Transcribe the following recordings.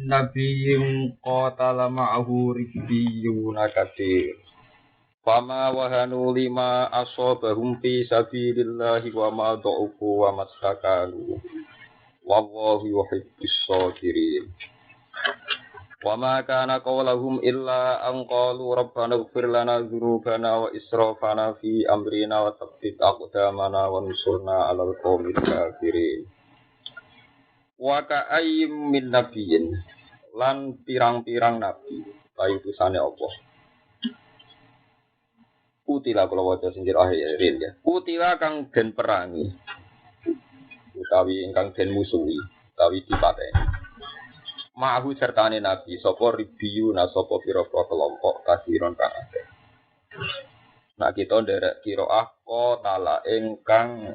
nabiyyin qatala ma'ahu ribbiyuna katsir. Fama wahanu lima asabahum fi sabilillahi wa ma dha'ufu wa mastakanu. Wallahu yuhibbus sabirin. Wa ma kana qawluhum illa an qalu rabbana ighfir lana dzunubana wa israfana fi amrina wa tsabbit aqdamana wa ansurna 'alal qaumil kafirin. Wa ka'ayyim min nabiyyin lan pirang-pirang nabi bayi utusane Allah. Kutila kula waca sing akhir ya. Kutila kang den perangi utawi ingkang den musuhi utawi dipateni. Ma'ahu sertane nabi sapa ribiyu nasapa pira-pira kelompok kasiron kang akeh. Nah kita nderek qiraah qatala ingkang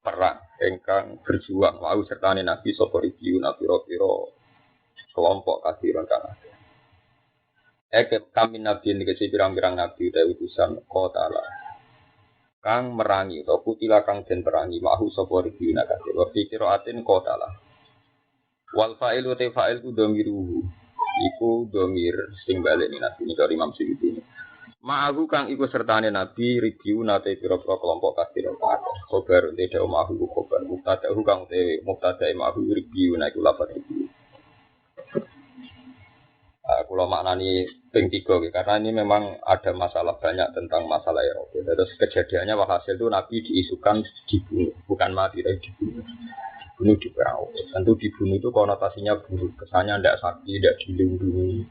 perang, ingkang berjuang. Ma'ahu sertane nabi sapa ribiyu na pira-pira kelompok kasiron kang akeh. Kami nabi niki pirang-pirang nabi utawi utusan qatala kang merangi utawa kutila kang den perangi ma'ahu sapa ribiyu na kasih. Wa fi qiraatin qatala wal fa'ilu te fa'il ku dhamiruhu iku dhamir sing baleni nabi nika Imam Suyuti. Ma'ahu kang iku sertane nabi ribiu nate pira-pira kelompok kafir kabeh. Khobar te dawu ma'ahu khobar mubtada'u kang te mubtada'i ma'ahu ribiu nek lafal ribiu. Kula maknani ping 3 karena ini memang ada masalah banyak tentang masalah Eropa. Terus kejadiannya walhasil itu nabi diisukan dibunuh, bukan mati tapi dibunuh. Bunuh di perang. Tentu dibunuh itu konotasinya buruk. Kesannya tidak sakti, tidak dilindungi.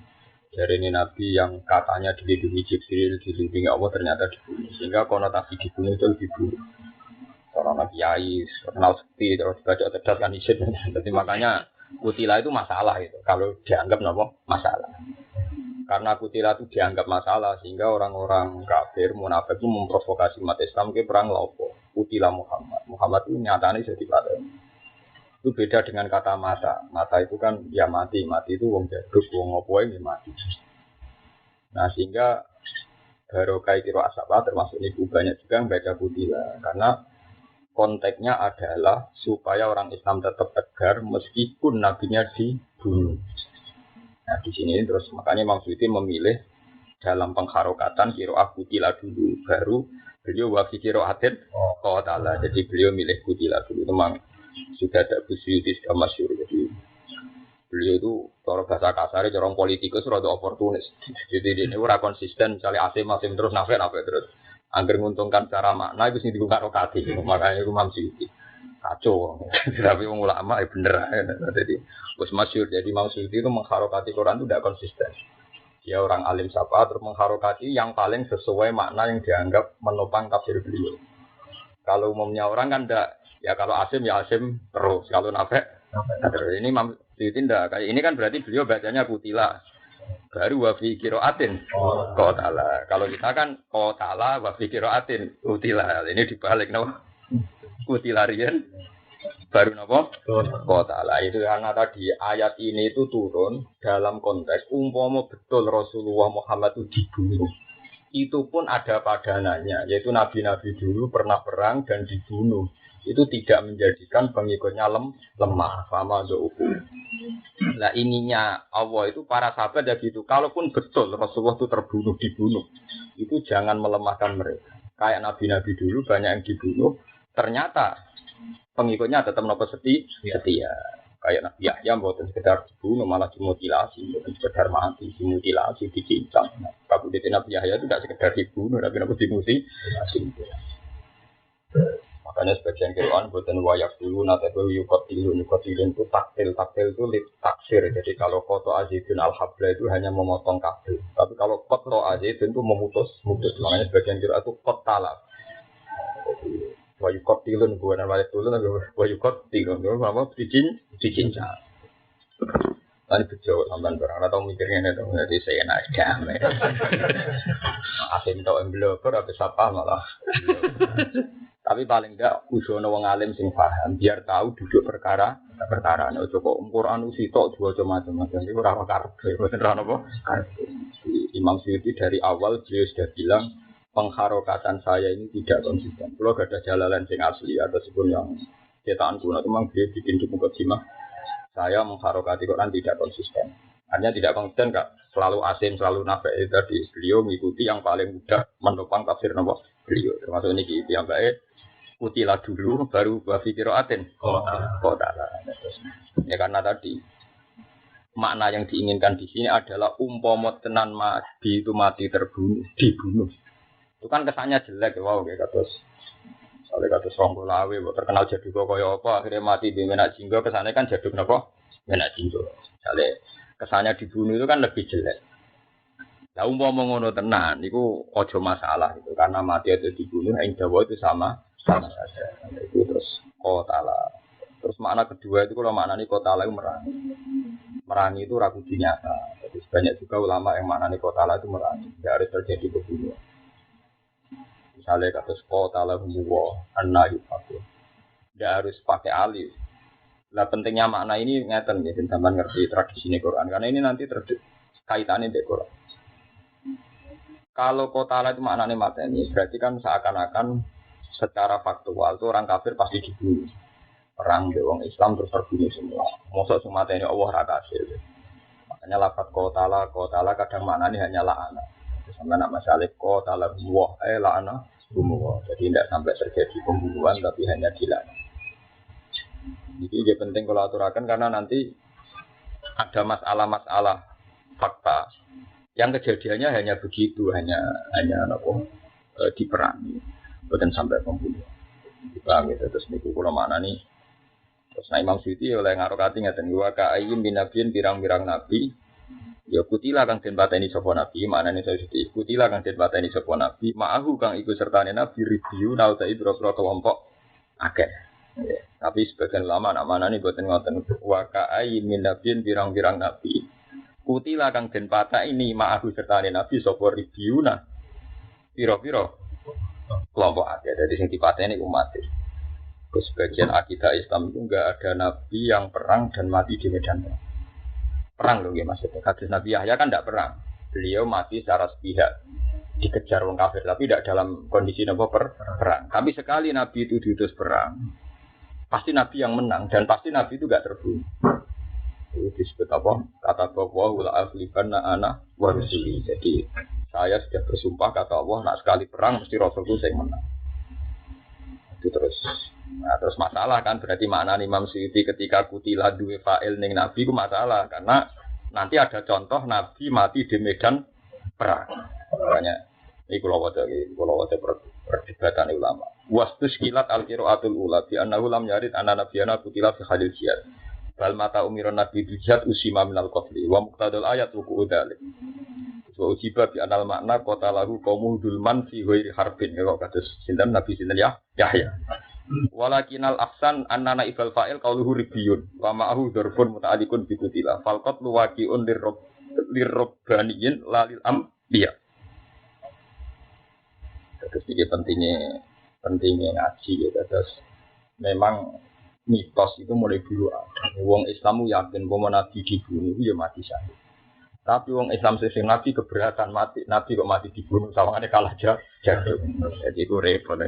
Dari ini Nabi yang katanya dilindungi Jibril, dilindungi Allah ternyata dibunuh. Sehingga konotasi dibunuh itu lebih buruk. Seorang Nabi Yais, kenal sakti, terus baca cerdas kan isin. Jadi makanya kutila itu masalah itu. Kalau dianggap masalah. Karena kutila itu dianggap masalah sehingga orang-orang kafir munafik itu memprovokasi umat Islam ke perang lopo. Kutila Muhammad. Muhammad itu nyatanya jadi patah. Itu beda dengan kata mata. Mata itu kan ya mati. Mati itu wong jaduk, wong ngopoe ya mati. Nah sehingga barokah kira asabah termasuk niku banyak juga yang baca kutila. Karena konteksnya adalah supaya orang Islam tetap tegar meskipun nabinya dibunuh. Nah di sini terus makanya Imam Suyuti memilih dalam pengharokatan kira kutila dulu. Baru beliau wafi kiraatin qatala. Jadi beliau milih kutila dulu. Memang sudah ada Suyuti sudah masyhur. Jadi beliau itu cara bahasa kasar, cara politikus rada oportunis. Jadi ini ora konsisten, misalnya asim terus nafek terus. Angger nguntungkan secara makna itu sing dibuka rokati. Makanya itu Imam Suyuti kacau. Tapi wong ulama ya bener. Jadi wis masyhur. Jadi Imam Suyuti itu mengharokati Quran itu tidak konsisten. Dia orang alim sapa terus mengharokati yang paling sesuai makna yang dianggap menopang tafsir beliau. Kalau umumnya orang kan tidak. Ya kalau asim ya asim terus, kalau nafek terus. Ini Imam Suyuti tidak. Kayak ini kan berarti beliau bacanya kutila. Baru wafi kiraatin qatala. Kalau kita kan qatala wafi kiraatin kutila. Ini dibalik kutila riyen baru qatala. Itu karena tadi ayat ini itu turun dalam konteks umpama betul Rasulullah Muhammad itu dibunuh. Itu pun ada padanannya, yaitu nabi-nabi dulu pernah perang dan dibunuh. Itu tidak menjadikan pengikutnya lemah sama do'ufu. Nah ininya Allah itu para sahabat ya gitu. Kalaupun betul Rasulullah itu dibunuh, itu jangan melemahkan mereka. Kayak nabi-nabi dulu banyak yang dibunuh, ternyata pengikutnya tetap setia. Kayak Nabi Yahya bukan sekedar dibunuh malah dimutilasi, bukan sekedar mati, dimutilasi, dicincang. Kabudete Nabi Yahya itu tidak sekedar dibunuh, tapi dimutilasi. Makanya sebagian Quran buatan wayak dulu, nanti yukotilun itu taktil itu taksir. Jadi kalau koto azidun al-habla itu hanya memotong kabel. Tapi kalau koto azidun itu memutus. Makanya sebagian Quran itu kotala. Wayukotilun bukan wayak dulu, wayukotilun itu apa? Dicincang. Tadi bejo sampean barang atau mikirnya itu jadi saya naik damai. Asim tau embloker habis apa malah. Tapi paling enggak usono wong alim sing paham biar tahu duduk perkara. Nek kok Quran sitok diwaca macam-macam iki ora karepe, mboten ora napa. Imam Suyuti dari awal beliau sudah bilang pengharokatan saya ini tidak konsisten. Kalau gak ada jalalan sing asli ataupun yang cetakan kuno memang beliau bikin di mukadimah saya mengharokati Quran tidak konsisten. Artinya tidak konsisten, Kak. Selalu asin, selalu nafek. Tadi beliau mengikuti yang paling mudah menopang tafsir nama beliau. Termasuk ini yang baik. Kutilah dulu, baru berpikir atin. Kota. Ya karena tadi makna yang diinginkan di sini adalah umpama tenan mati itu mati terbunuh, dibunuh. Itu kan kesannya jelek, wow, kayak terus. Soalnya kata Songgolawe, terkenal jaduk kaya apa, akhirnya mati di Menak Jinggo, kesannya kan jaduk apa? Menak Jinggo. Soalnya kesannya dibunuh itu kan lebih jelek. Lah umpama ngono tenan, itu ojo masalah itu karena mati atau dibunuh, yang Jawa itu sama saja. Itu terus kotala. Terus makna kedua itu kalau maknanya kotala itu merangi. Merangi itu ragu nyata. Jadi banyak juga ulama yang maknanya kotala itu merangi. Tidak harus terjadi pembunuhan. Misalnya kata kotala huwa anna yufaku. Tidak harus pakai alif. Lah pentingnya makna ini ngeten ya, sampean ngerti tradisi Quran karena ini nanti kaitannya dengan Quran. Kalau kotala itu maknanya mateni, berarti kan seakan-akan secara faktual itu orang kafir pasti dibunuh. Perang di orang Islam terus terbunuh semua. Mosok mateni Allah ra kasil. Makanya lafaz kotala kadang maknanya hanya la'ana. Sampai nak masalah kotala wah la'ana bunuh. Jadi tidak sampai terjadi pembunuhan tapi hanya dilaknat. Jadi ini penting kalau aturakan karena nanti ada masalah-masalah fakta yang kejadiannya hanya begitu, hanya diperangi, bukan sampai pembunuhan. Dipahami terus niku kula mana nih? Terus Imam Suyuti oleh ngarokati ngaten wa ka'ayyin bin nabiyin pirang-pirang nabi ya kutilah kang den pateni sapa nabi, maknane Suyuti kutilah kang den pateni sapa nabi, ma'ahu kang iku sertane nabi review nal ta ibro-ibro kelompok akeh. Ya, tapi sebagian ulama nak manani boten ngoten wa ka'ayyin min nabiyin pirang-pirang nabi kutilah kang den patah ini ma'ahu sertane nabi sapa ribiuna pira-pira kelompok akeh. Jadi sing dipateni umat. Sebagian akidah Islam itu enggak ada nabi yang perang dan mati di medan perang loh ya maksudnya. Hadis Nabi Yahya kan enggak perang. Beliau mati secara sepihak dikejar orang kafir tapi tidak dalam kondisi perang. Tapi sekali nabi itu diutus perang pasti nabi yang menang dan pasti nabi itu enggak terbunuh. Itu disebut apa? Kata Allah la aghlibanna ana wa rusuli. Jadi saya sudah bersumpah kata Allah nak sekali perang mesti Rasulku yang menang. Itu terus. Nah, terus masalah kan berarti makna Imam Suyuti ketika kutilah duwe fa'il ning nabi itu masalah karena nanti ada contoh nabi mati di medan perang. Makanya ini kula waca perdebatan ulama. Wastus kilat al-qiraatul ula bi annahu lam yarid anna nabiyana kutilah fi hadil jihad. Bal mata umiron nabi bijat usima minal qatli wa muqtadal ayat wuku dzalik. Wa ujiba bi anal makna qatalahu qaumul dulman fi ghairi harbin ya kados sinten nabi sinten ya Yahya. Walakinal ahsan annana ibal fa'il qauluhu ribiyun wa ma'ahu dzarbun muta'alliqun bi qutila fal qatlu waqi'un lirrabbaniyin lalil ambiya. Terus ini pentingnya ngaji ya terus memang mitos itu mulai dulu ada. Wong Islam yakin bahwa Nabi dibunuh ya mati syahid. Tapi wong Islam sesing Nabi keberatan mati, Nabi kok mati dibunuh sawangane kalah jatuh. Jadi itu repot.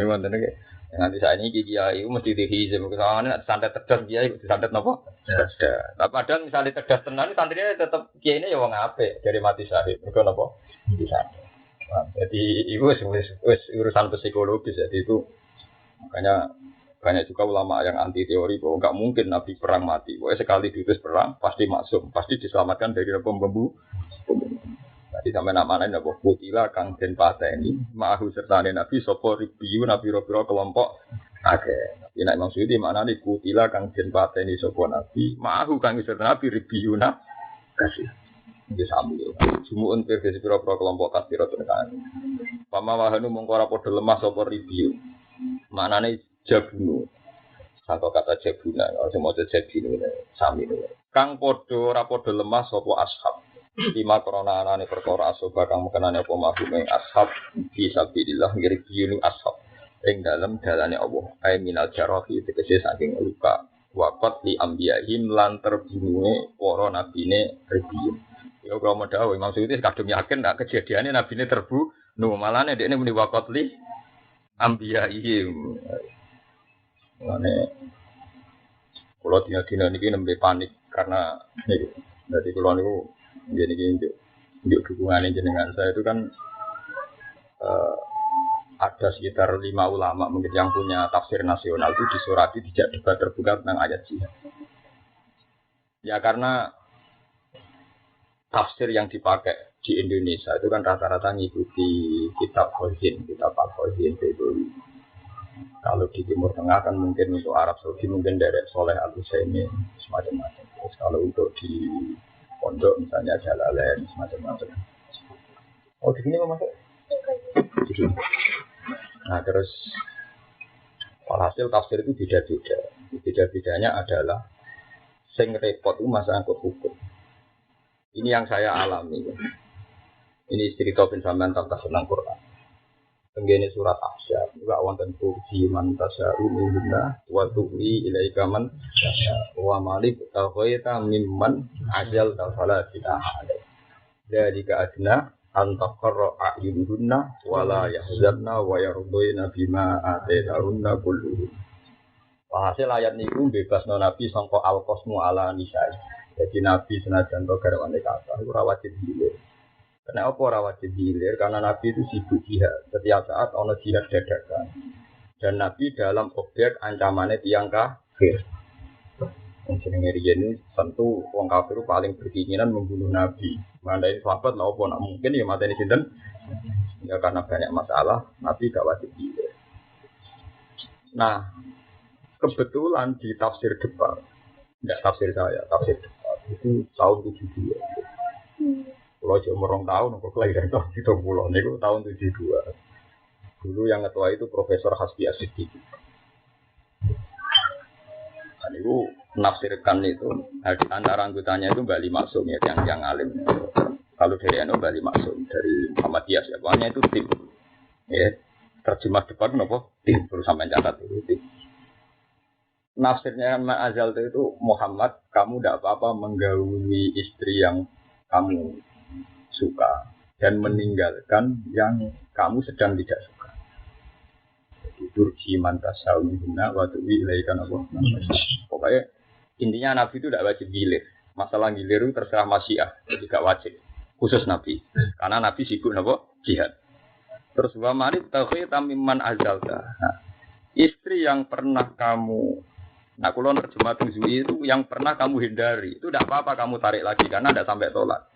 Nanti saat ini kiai itu mesti dihizim. Sawangane santet cerdas kiai itu santet napa? Cerdas. Tapi padahal misalnya cerdas tenan santrinya tetap kiai ini ya wong apik dari mati syahid. Mergo napa? Bisa. Jadi itu urusan psikologis. Jadi itu makanya banyak juga ulama yang anti teori bahwa enggak mungkin Nabi perang mati. Pokoknya sekali diutus perang pasti maksum, pasti diselamatkan dari pembunuh. Jadi sampai namanya napa kutila kang den pateni ma'ahu sertane Nabi sapa ribiyu nabi pira kelompok akeh. Tapi nek Imam Suyuti maknane kutila kang den pateni sapa Nabi ma'ahu kang sertane Nabi ribiyuna kasih. Iki sami yo. Sumuun versi pira kelompok kafir tenan. Pamawahanu mongko ora padha lemah sapa ribiyu. Maknane jabunu atau kata jabuna kalau semua jabinu sami kang podo ora podo lemah sapa ashab lima korona anane perkara asoba kang mekenane apa mahum ashab bisa billah ngiribiyuni ashab ing dalem dalane Allah ay minal jarahi tegese saking luka waqat li ambiyahim lan terbunuhe para nabine ribiyun ya kula medhawe maksudnya kadung yakin nek kejadiane nabine terbunuh malane dekne muni waqat li ambiyahim. Mane kula dina-dina niki nembe panik karena nih, dari kulon itu gini dukungan jenengan saya itu kan ada sekitar 5 ulama mungkin yang punya tafsir nasional itu disurati tidak debat terbuka tentang ayat jihad. Ya karena tafsir yang dipakai di Indonesia itu kan rata-rata ngikuti kitab Khazin, kitab Al-Khazin itu. Kalau di Timur Tengah kan mungkin untuk Arab Saudi mungkin dari Soleh Al-Husaini semacam-macam. Terus kalau untuk di pondok misalnya Jalalain semacam-macam. Oh di sini masuk? Nah terus walhasil tafsir itu beda-beda. Beda-bedanya adalah sing repot itu masalah hukum. Ini yang saya alami. Ini cerita pensampaian tentang Quran. Tenggene surat Ahzab, juga wonten kursi man tasya'u minna wa tu'i ilaika man tasya'u wa malik taghaita mimman ajal fala jinaha alaih. Dzalika adna an taqarra a'yunuhunna wa la yahzanna wa yardina bima ataytahunna kulluhum. Hasil ayat niku bebasno Nabi sangka al-qasmu ala nisai. Jadi Nabi senajan to garwane kata iku ora wajib hilir. Kenapa ora wajib hilir? Karena Nabi itu sibuk jihad. Setiap saat ono jihad dadakan. Dan Nabi dalam objek ancamannya tiyang kafir. Yang jenenge riyen tentu wong kafir paling berkeinginan membunuh Nabi. Mandai sahabat lha opo nak mungkin ya mateni sinten? Ya karena banyak masalah, Nabi gak wajib hilir. Nah, kebetulan di tafsir depan, tidak tafsir saya, tafsir depan itu tahun 72. Kalau cuma orang tahun, aku kelahiran tahun 70, itu tahun 72. Dulu yang ketua itu Profesor Hasbi Asyidiki. Dan itu menafsirkan itu, antara anggotanya itu Mbak Ali Maksum ya, yang alim. Kalau dari NU Mbak Ali Maksum, dari Muhammadiyah ya, pokoknya itu tim. Ya, terjemah depan apa? Tim, terus sampai catat itu tim. Nafsirnya Ma'azal itu Muhammad, kamu tidak apa-apa menggauli istri yang kamu suka dan meninggalkan yang kamu sedang tidak suka. Turki mantasau minna wa tuwi ilaikan apa. Pokoknya intinya Nabi itu tidak wajib gilir. Masalah gilir itu terserah Masyiah, jadi tidak wajib. Khusus Nabi, karena Nabi sibuk apa? Jihad. Terus wa mari tauhid mimman azalta. Nah, istri yang pernah kamu kalau terjemah Zui itu yang pernah kamu hindari, itu tidak apa-apa kamu tarik lagi karena tidak sampai tolak.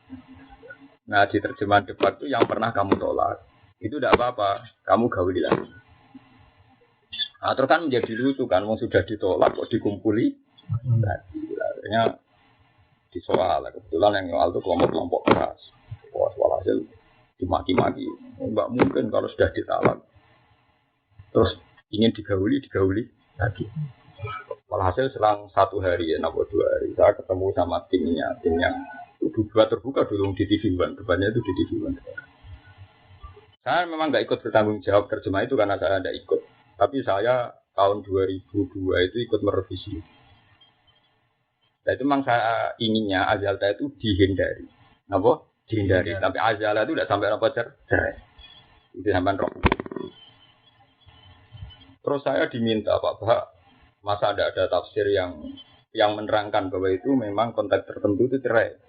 Nah di terjemahan debat itu yang pernah kamu tolak, itu tidak apa-apa, kamu gauli lagi. Nah terus kan menjadi lucu kan, mau sudah ditolak kok dikumpuli lagi. Akhirnya disoal, kebetulan yang soal itu kelompok-kelompok keras. Walhasil dimaki-maki. Mbak mungkin kalau sudah ditalak, terus ingin digauli lagi. Walhasil selang 1 hari ya, 2 hari, saya ketemu sama timnya itu dua terbuka dulu di TV One, depannya itu di TV One. Saya memang nggak ikut bertanggung jawab terjemah itu karena saya tidak ikut. Tapi saya tahun 2002 itu ikut merevisi. Dan itu memang saya inginnya Azalta itu dihindari. Apa? Dihindari. Tapi Azalta itu tidak sampai apa cerai. Itu sampai roh. Terus saya diminta Pak, masa ada tafsir yang menerangkan bahwa itu memang konteks tertentu itu cerai.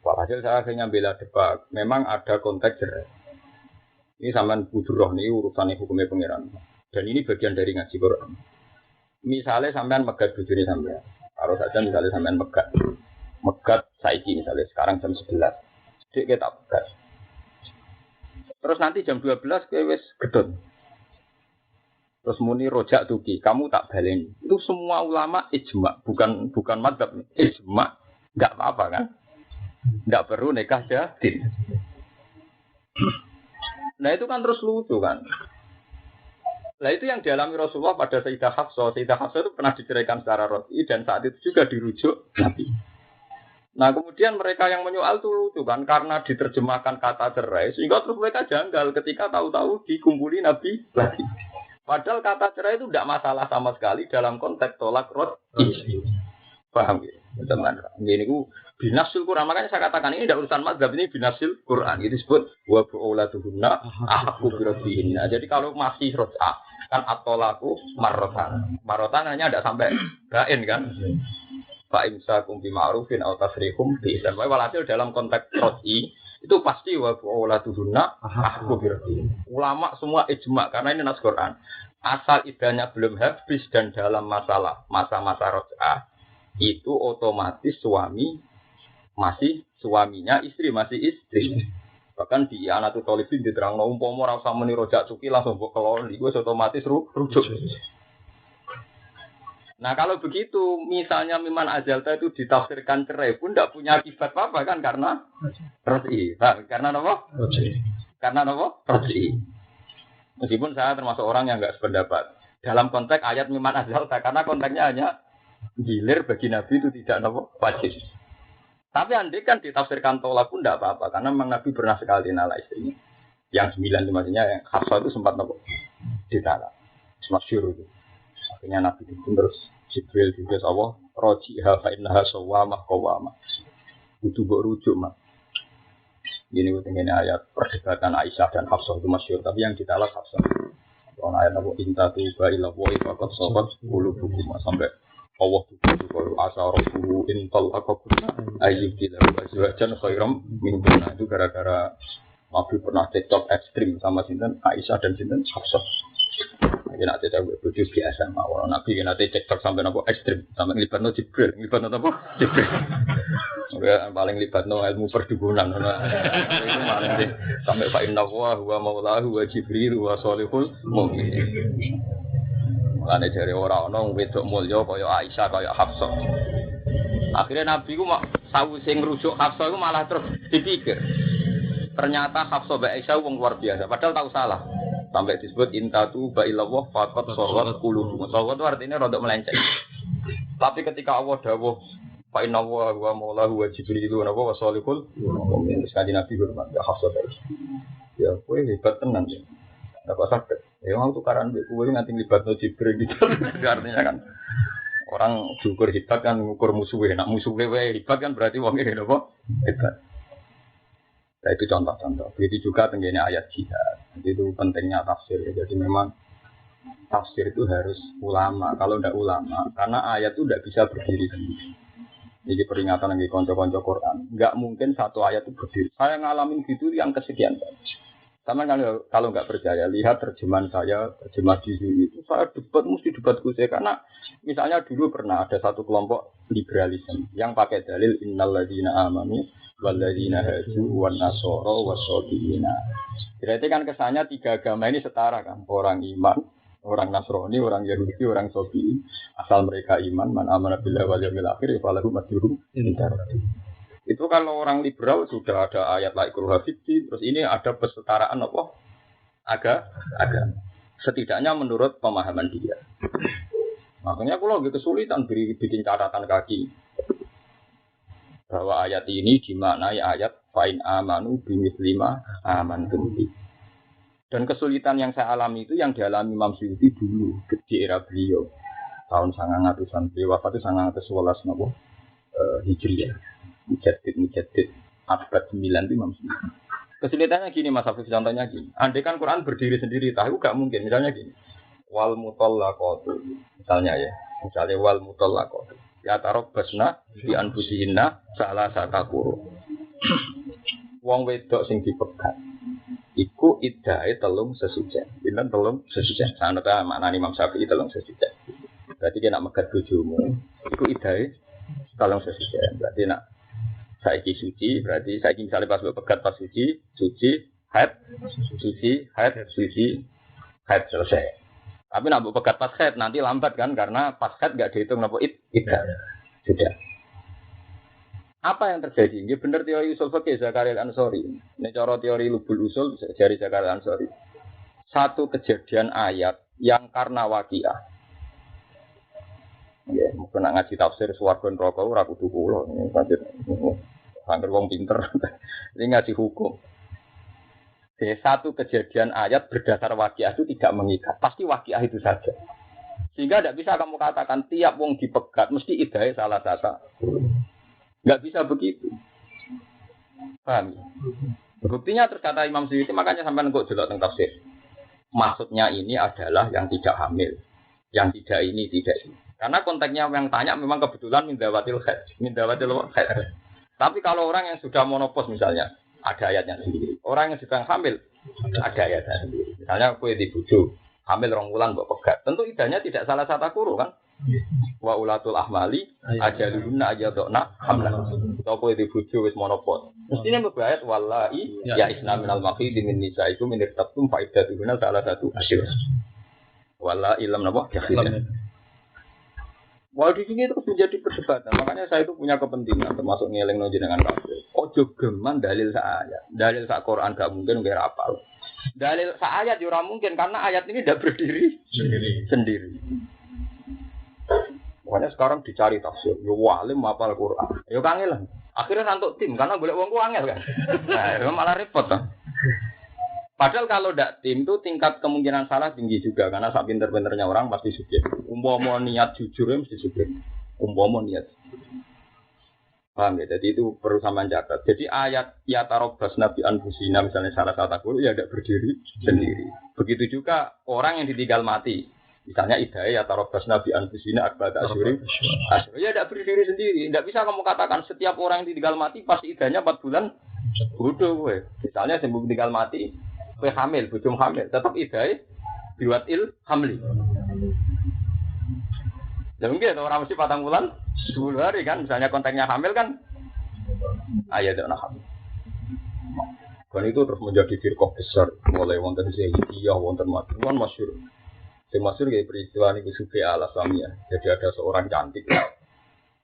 Walhasil saya akhirnya bela debat. Memang ada konteks cerai. Ini sampean budurah ini urusan hukumnya pengiran. Dan ini bagian dari ngaji Quran. Misalnya sampean megat bujuni sampean. Kalau saja misalnya sampean megat saiki misalnya sekarang jam 11. Sedikit kita megat. Terus nanti jam 12 kowe wis gedon. Terus muni rojak tuki, kamu tak baleni. Itu semua ulama ijma, bukan madzhab. Ijma enggak apa-apa kan? Enggak perlu nikah jadid. Nah itu kan terus lucu kan. Nah itu yang dialami Rasulullah pada Sayyidah Hafsah. Sayyidah Hafsah itu pernah diceraikan secara resmi dan saat itu juga dirujuk Nabi. Nah kemudian mereka yang menyoal itu lucu kan karena diterjemahkan kata cerai sehingga terus mereka janggal ketika tahu-tahu dikumpuli Nabi lagi. Padahal kata cerai itu tidak masalah sama sekali dalam konteks tolak roj'i. Paham ya? Ini ku binasil Quran, makanya saya katakan ini tidak urusan mazhab, ini binasil Quran. Itu disebut wa bu'ulatuhunna ahqqu birabbihinna. Jadi kalau masih roj'a kan at-tolaku marrotan hanya tidak sampai bain kan. fa imsakum bi ma'rufin aw tasrihum bi ihsan. Walhasil dalam konteks rot'i itu pasti wa tuhunna ahku birti. Ulama semua ijma karena ini nas Quran. Asal idahnya belum habis dan dalam masa-masa roj'ah itu otomatis suaminya istri masih istri. Bahkan di anak Thalibin diterangno umpama ora usah muni rojak cuki langsung mbok kelon iku otomatis rujuk. Nah kalau begitu misalnya miman ajalta itu ditafsirkan cerai pun tidak punya akibat apa kan karena roj'i. Karena apa? Roj'i. Karena apa? Roj'i. Meskipun saya termasuk orang yang enggak sependapat dalam konteks ayat miman ajalta karena konteksnya hanya gilir bagi Nabi itu tidak apa wajib. Tapi andai kan ditafsirkan tolak pun tidak apa-apa karena memang Nabi pernah sekali nala istrinya. Yang 9 itu maksudnya yang Hafsah itu sempat apa? Ditala. Masyhur itu. Akhirnya Nabi itu terus Jibril juga Allah rojiha fa innaha sawamah qawamah. Itu mbok rujuk mah. Ini ini ayat perdebatan Aisyah dan Hafsah itu masyhur tapi yang ditala Hafsah. Kalau ayat apa intatu ba ila wa faqad sabat qulubukum sampai Allah tuh asa rasulu intal akabuna ayyub kita azwajan khairam min dunna itu gara-gara Nabi pernah cekcok ekstrim sama sinten Aisyah dan sinten Hafsah. Nek ate tak bojo biasa mawon Nabi nek ate cekcok sampai napa ekstrim sampai libatno Jibril apa Jibril. Ora paling libatno ilmu perdukunan ngono. Itu malah sampai fa inna wa huwa maulahu wa Jibril wa sholihul mukminin. Mulane jare ora ana wedok mulya kaya Aisyah kaya Hafsah. Akhirnya Nabi ku mak sawise ngrujuk Hafsah ku malah terus dipikir. Ternyata Hafsah mbak Aisyah wong luar biasa padahal tahu salah. Sampai disebut intatu ba illallah faqad sawat qulub. Sawat itu artinya rodok melenceng. Tapi ketika Allah dawuh fa inna wa maulahu wa jibril wa sholihul mukminin sekali Nabi hormat ya Hafsah. Ya kowe hebat tenan ya. Dapat sakit. Ya mau tukaran mbek kowe nganti libatno Jibril gitu. Artinya kan orang diukur hebat kan ngukur musuhnya. Nak musuhnya hebat kan berarti wong ini apa? Hebat. Nah, itu contoh-contoh. Begitu juga tenggene ayat jihad. Itu pentingnya tafsir ya. Jadi memang tafsir itu harus ulama. Kalau tidak ulama, karena ayat itu tidak bisa berdiri sendiri. Jadi peringatan lagi konco-konco Quran. Enggak mungkin satu ayat itu berdiri. Saya ngalamin gitu yang kesekian kali. Sama kalau nggak percaya, lihat terjemahan saya, terjemah di sini itu saya mesti debat khusus karena misalnya dulu pernah ada satu kelompok liberalisme yang pakai dalil innalladzina amanu walladzina hadu wan nasara wasabiina. Berarti kan kesannya tiga agama ini setara kan, orang iman, orang Nasrani, orang Yahudi, orang Sabi. Asal mereka iman, man amana billahi wal yawmil akhir falahu ajruhum inda rabbih. Itu kalau orang liberal sudah ada ayat la ikraha fiddin, terus ini ada kesetaraan apa? Agama. Setidaknya menurut pemahaman dia. Makanya aku lagi kesulitan bikin catatan kaki bahwa ayat ini dimaknai ayat fa'in amanu bimislima amantum bi. Dan kesulitan yang saya alami itu yang dialami Imam Suyuti dulu di era beliau tahun 900-an. Beliau wafat itu 911 napa Hijriah. Mujaddid abad 9 itu Imam Suyuti. Kesulitannya gini Mas Hafiz, contohnya gini. Andai kan Quran berdiri sendiri, tahu gak mungkin. Misalnya gini. Wal mutallaqatu. Misalnya wal mutallaqatu. Ya tarabbasna bi anfusihinna salasata quru. Wong wedok sing dipegat iku iddahe telung sesujen. Pinten telung sesujen. Sanata maknane Imam Syafi'i telung sesujen. Berarti nek megat bojomu iku iddahe telung sesujen. Berarti nek saiki suci, berarti saiki misalnya pas pegat pas suci, haid, selesai. Tapi nak pegat pas haid nanti lambat kan karena pas haid enggak dihitung napa iddah. Sudah. Apa yang terjadi? Ini benar teori usul fikih Zakaria Al-Ansari. Ini cara teori lubul usul dari Zakaria Al-Ansari. Satu kejadian ayat yang karena waqiah. Ya, mungkin nak ngaji tafsir swarga neraka ora kudu kula. Angger wong pinter. Ini ngaji hukum. Satu kejadian ayat berdasar waqiah itu tidak mengikat. Pasti waqiah itu saja. Sehingga tidak bisa kamu katakan tiap wong dipegat mesti iddahe salah satu. Enggak bisa begitu. Paham? Buktinya terus kata Imam Suyuti makanya sampean kok delok teng tafsir. Maksudnya ini adalah yang tidak hamil. yang tidak ini, tidak ini. Karena konteksnya yang tanya memang kebetulan mindawatil khair. Tapi kalau orang yang sudah monopos misalnya, ada ayatnya sendiri. Orang yang sedang hamil, ada ayatnya sendiri. Misalnya kue di bojo, hamil 2 bulan mbok pegat. Tentu idahnya tidak salah satu kuru kan? Wa ulatul ahmali ajaluna ayadna hamlan. Atau kue di bojo wis monopos. Mestinya bebayat wallahi ya isna minal maqid min nisaikum min irtabtum fa iddatuna salah satu asyur. Wallahi lam napa yakhilun. Wah di sini terus menjadi perdebatan. Makanya saya itu punya kepentingan termasuk ngeleng nojen dengan kafir. Ojo geman dalil ayat. Dalil sak Quran gak mungkin nggak apal. Dalil sak ayat juga mungkin karena ayat ini tidak berdiri sendiri. Makanya sekarang dicari tafsir. Yo walim hafal Quran. Yo kangen. Akhirnya nantuk tim karena boleh uangku angel kan. Nah, malah repot kan. Padahal kalau tidak tim itu tingkat kemungkinan salah tinggi juga karena sak pinter-pinternya orang pasti subjektif. Umpama niat jujur mesti subjektif. Umpama niat. Paham ya? Jadi itu perlu sampean catat. Jadi ayat ya tarobas nabi anfusina misalnya salah satu guru ya tidak berdiri sendiri. Begitu juga orang yang ditinggal mati. Misalnya idaya ya tarobas nabi anfusina arba'ata asyurin. Ya tidak berdiri sendiri. Tidak bisa kamu katakan setiap orang yang ditinggal mati pasti idahnya 4 bulan. Bodoh gue. Misalnya sembuh tinggal mati. Kue hamil, bujum hamil, tetap idai biwatil hamli. Ya mungkin orang mesti 4 bulan, 10 hari kan, misalnya konteksnya hamil kan, ayat anak hamil. Dan itu terus menjadi firqah besar, mulai wonten Zaidiyah, wonten Matuan masyhur. Yang masyhur kayak peristiwa ini Sufi al-Aslamiyah. Jadi ada seorang cantik,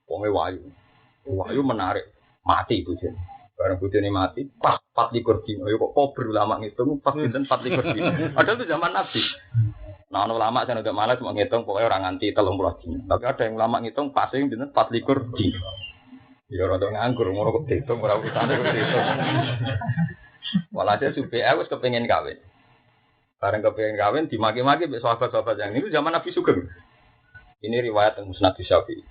wonge Wahyu menarik, mati bujum. Barang bujune mati, pas 24 dino. Ya kok kober ulama ngitung pas dinten 24 dino. Padahal itu zaman Nabi. Nah, ulama saya udah malas mau ngitung pokoknya orang nganti 30 dino. Tapi ada yang ulama ngitung pas yang dinten 24 dino. Ya ora nganggur ngono kok diitung ora urusane kok diitung. Walhasil supaya wis kepengin kawin. Bareng kepengin kawin dimaki-maki mbek sahabat-sahabat yang itu zaman Nabi Sugeng. Ini riwayat Musnad Syafi'i.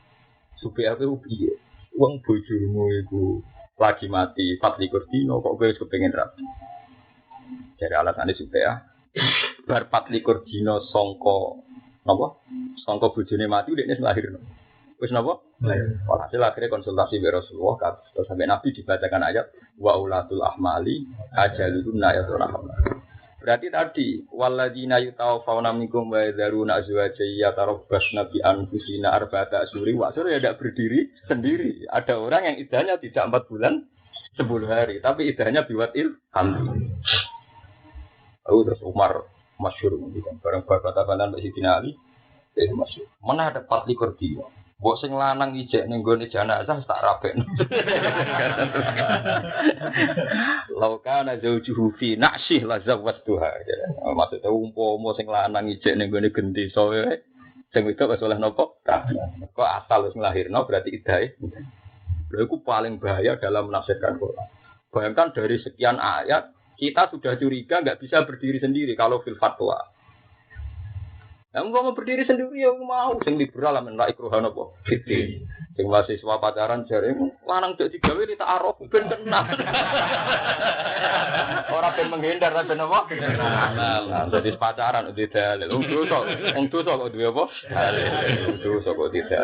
Supaya aku piye? Wong bojomu iku lagi mati 24 dino kok gue kepengin rapi. Jadi alasannya supaya bar 24 dino songko napa? Songko bojone mati udah lahir. Wis napa? Lahir. Walhasil akhirnya konsultasi be Rasulullah terus sampai Nabi dibacakan ayat wa ulatul ahmali ajaluna yatrahum. Berarti tadi walladzina yutawaffawna minkum wa yadharuna azwajan yatarabbasna bi anfusina arba'ata asyuri wa ya tidak berdiri sendiri. Ada orang yang idahnya tidak 4 bulan 10 hari, tapi idahnya biwatil hamli. Terus Umar masyhur ngendikan bareng bata-batan Mbak Sidina Ali itu masyhur. Mana ada 24 dino. Mbok sing lanang ijek ning gone jenazah tak rabekno. Laukana zaujuhu fi na'syih la zawwatuha. Maksudnya umpama sing lanang ijek ning gone genti sowe sing wedok wis oleh napa? Kok asal wis nglahirno berarti idahe. Lha iku paling bahaya dalam menafsirkan Quran. Bayangkan dari sekian ayat kita sudah curiga enggak bisa berdiri sendiri kalau fil fatwa. Yang mau berdiri sendiri ya mau, sing liberal lah menolak ikruhan apa? Gitu. Sing mahasiswa pacaran jaring, lanang jadi gawe di ta'aruf ben kenal. Orang ben menghindar ben apa? Kenal. Jadi pacaran udah dalil. Wong dosa kok duwe apa? Dalil. Dosa kok tidak.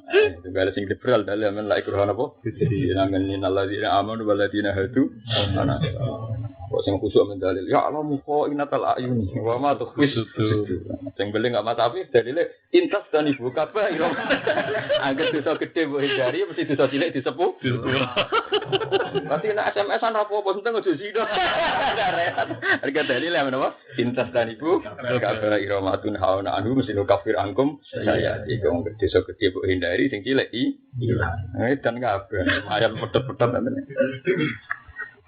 Itu gale sing liberal dalil menolak ikruhan apa? Gitu. Nang alladzina amanu wal ladzina hadu. Kok sing kusuk mendalil ya Allah muka inatal ayuni wa ma tukhfis sing beli enggak mata api dalile intas dan ibu kabeh ya angger dosa gede mbok hindari mesti dosa cilik disepuh berarti nek SMS-an apa-apa penting aja sida harga dalil ya menapa intas dan ibu kabeh iramatun hauna anhu mesti kafir angkum saya iki wong dosa gede mbok hindari sing cilik ilang dan kabeh ayat pedhot-pedhot ngene.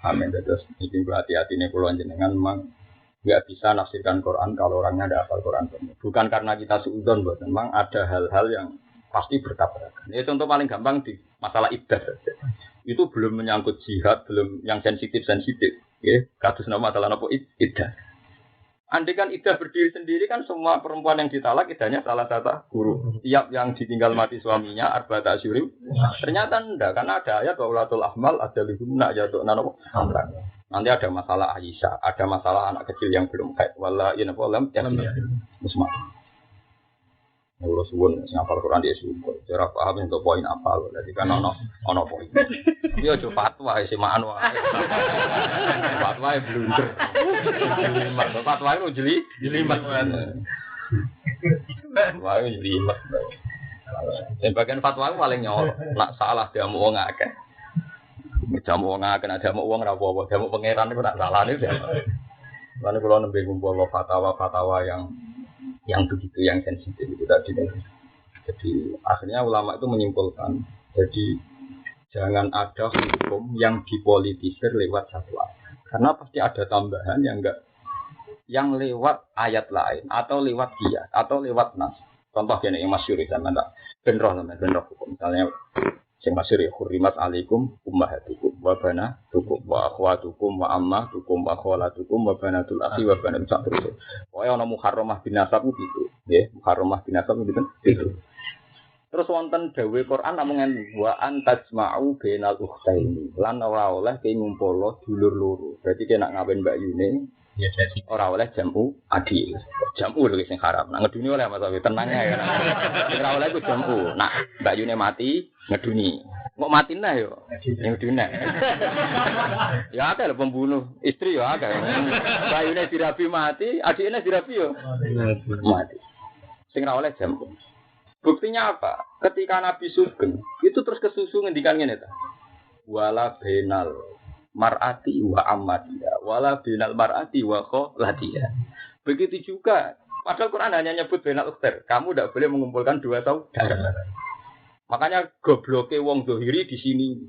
Amin. Terus ini hati-hati nih kalau jenengan memang nggak bisa nafsirkan Quran kalau orangnya ada hafal Quran. Bukan karena kita suudzon, memang ada hal-hal yang pasti bertabrakan. Ini contoh paling gampang di masalah iddah saja. Itu belum menyangkut jihad, belum yang sensitif. Ya, kasus nama masalah apa iddah. Andai kan iddah berdiri sendiri kan semua perempuan yang ditalak idahnya salah satu guru. Tiap yang ditinggal mati suaminya arba'ata asyurim. Ternyata enggak karena ada ayat wa ulatul ahmal ajalihunna yaduna amran. Nanti ada masalah Aisyah, ada masalah anak kecil yang belum haid. Wala inna lam musma. Ngurus suwun sing hafal Quran dia syukur. Cara paham untuk poin apa lho. Jadi kan ono poin. Dia aja fatwa semaan wae. Fatwa blunder. Jelimat. Fatwa itu jelimat. Fatwa itu jelimat. Yang bagian fatwa paling nyolok. Nak salah dia mau wong akeh. Jamu wong akeh, jamu wong ora apa-apa. Jamu pangeran iku nak salahne dia. Lalu kalau nembe kumpul fatwa-fatwa yang begitu yang sensitif itu tadi. Jadi akhirnya ulama itu menyimpulkan, jadi jangan ada hukum yang dipolitisir lewat satu ayat. Karena pasti ada tambahan yang lewat ayat lain atau lewat qiyas atau lewat nas. Contoh gini yang masyhur itu mana? Benroh hukum. Misalnya yang masyhur ya hurrimat alaikum ummahatukum wa banatukum wa akhwatukum wa ammatukum wa khalatukum wa banatul akhi wa banatul saudara. Pokoke ana muharramah bin nasab gitu, nggih, muharramah bin nasab gitu. Terus wonten dawuh Quran namung wa antajma'u bainal ukhtaini. Lan ora oleh ki ngumpul dulur loro. Berarti ki nek ngawin Mbak Yune ya jadi ora oleh jamu adil. Jamu lho sing haram. Nek ngeduni oleh Mas Awi tenang ya. Ora oleh ku jamu. Nak Mbak Yune mati ngeduni. Kok mati nah yo. Ngeduni. Ya akeh lho pembunuh istri ya akeh. Mbak Yune dirabi mati, adiknya dirabi yo mati. Sing ora oleh jamu. Buktinya apa? Ketika Nabi Sugeng itu terus kesusu ngendikan ngene ta. Wala bainal mar'ati wa ammatiha wala bainal mar'ati wa khalatiha. Begitu juga padahal Quran hanya nyebut bainal ukhtair. Kamu tidak boleh mengumpulkan dua saudara. Makanya gobloke wong zahiri di sini.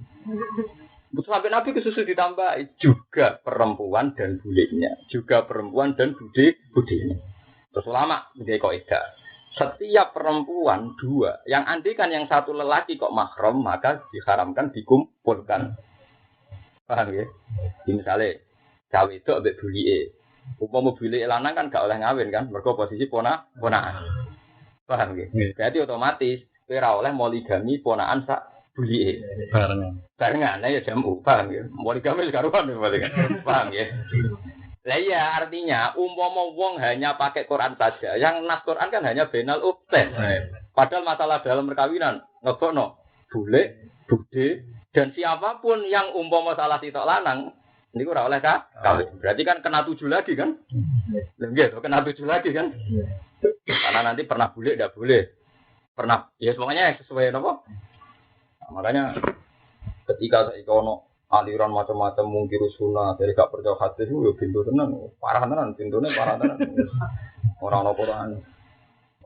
Betul sampai Nabi kesusu ditambah juga perempuan dan budenya, juga perempuan dan budenya. Terus ulama menjadi kaidah. Setiap perempuan dua, yang andikan yang satu lelaki kok mahram, maka diharamkan dikumpulkan. Paham ya? Misalnya, cawe itu ambek bulike. Upama bulike lanang kan gak oleh ngawin kan, mergo posisi ponakan. Paham ya? Berarti otomatis ora oleh poligami ponakan sak bulike. Barengan ya jamu, paham ya? Poligami karuan paham ya? Lah iya artinya umpama wong hanya pakai Quran saja, yang nas Quran kan hanya bainal ukhtain. Padahal masalah dalam perkawinan ngegokno bule, bude dan siapapun yang umpama salah sitok lanang niku ora oleh kawin. Berarti kan kena 7 lagi kan? Lha nggih, kena 7 lagi kan? Karena nanti pernah bule ndak boleh. Pernah ya semuanya sesuai napa? Nah, makanya ketika saiki ono aliran macam-macam mungkir sunnah dari gak percaya hadis itu ya pintu tenan parah tenan pintunya parah tenan orang Quran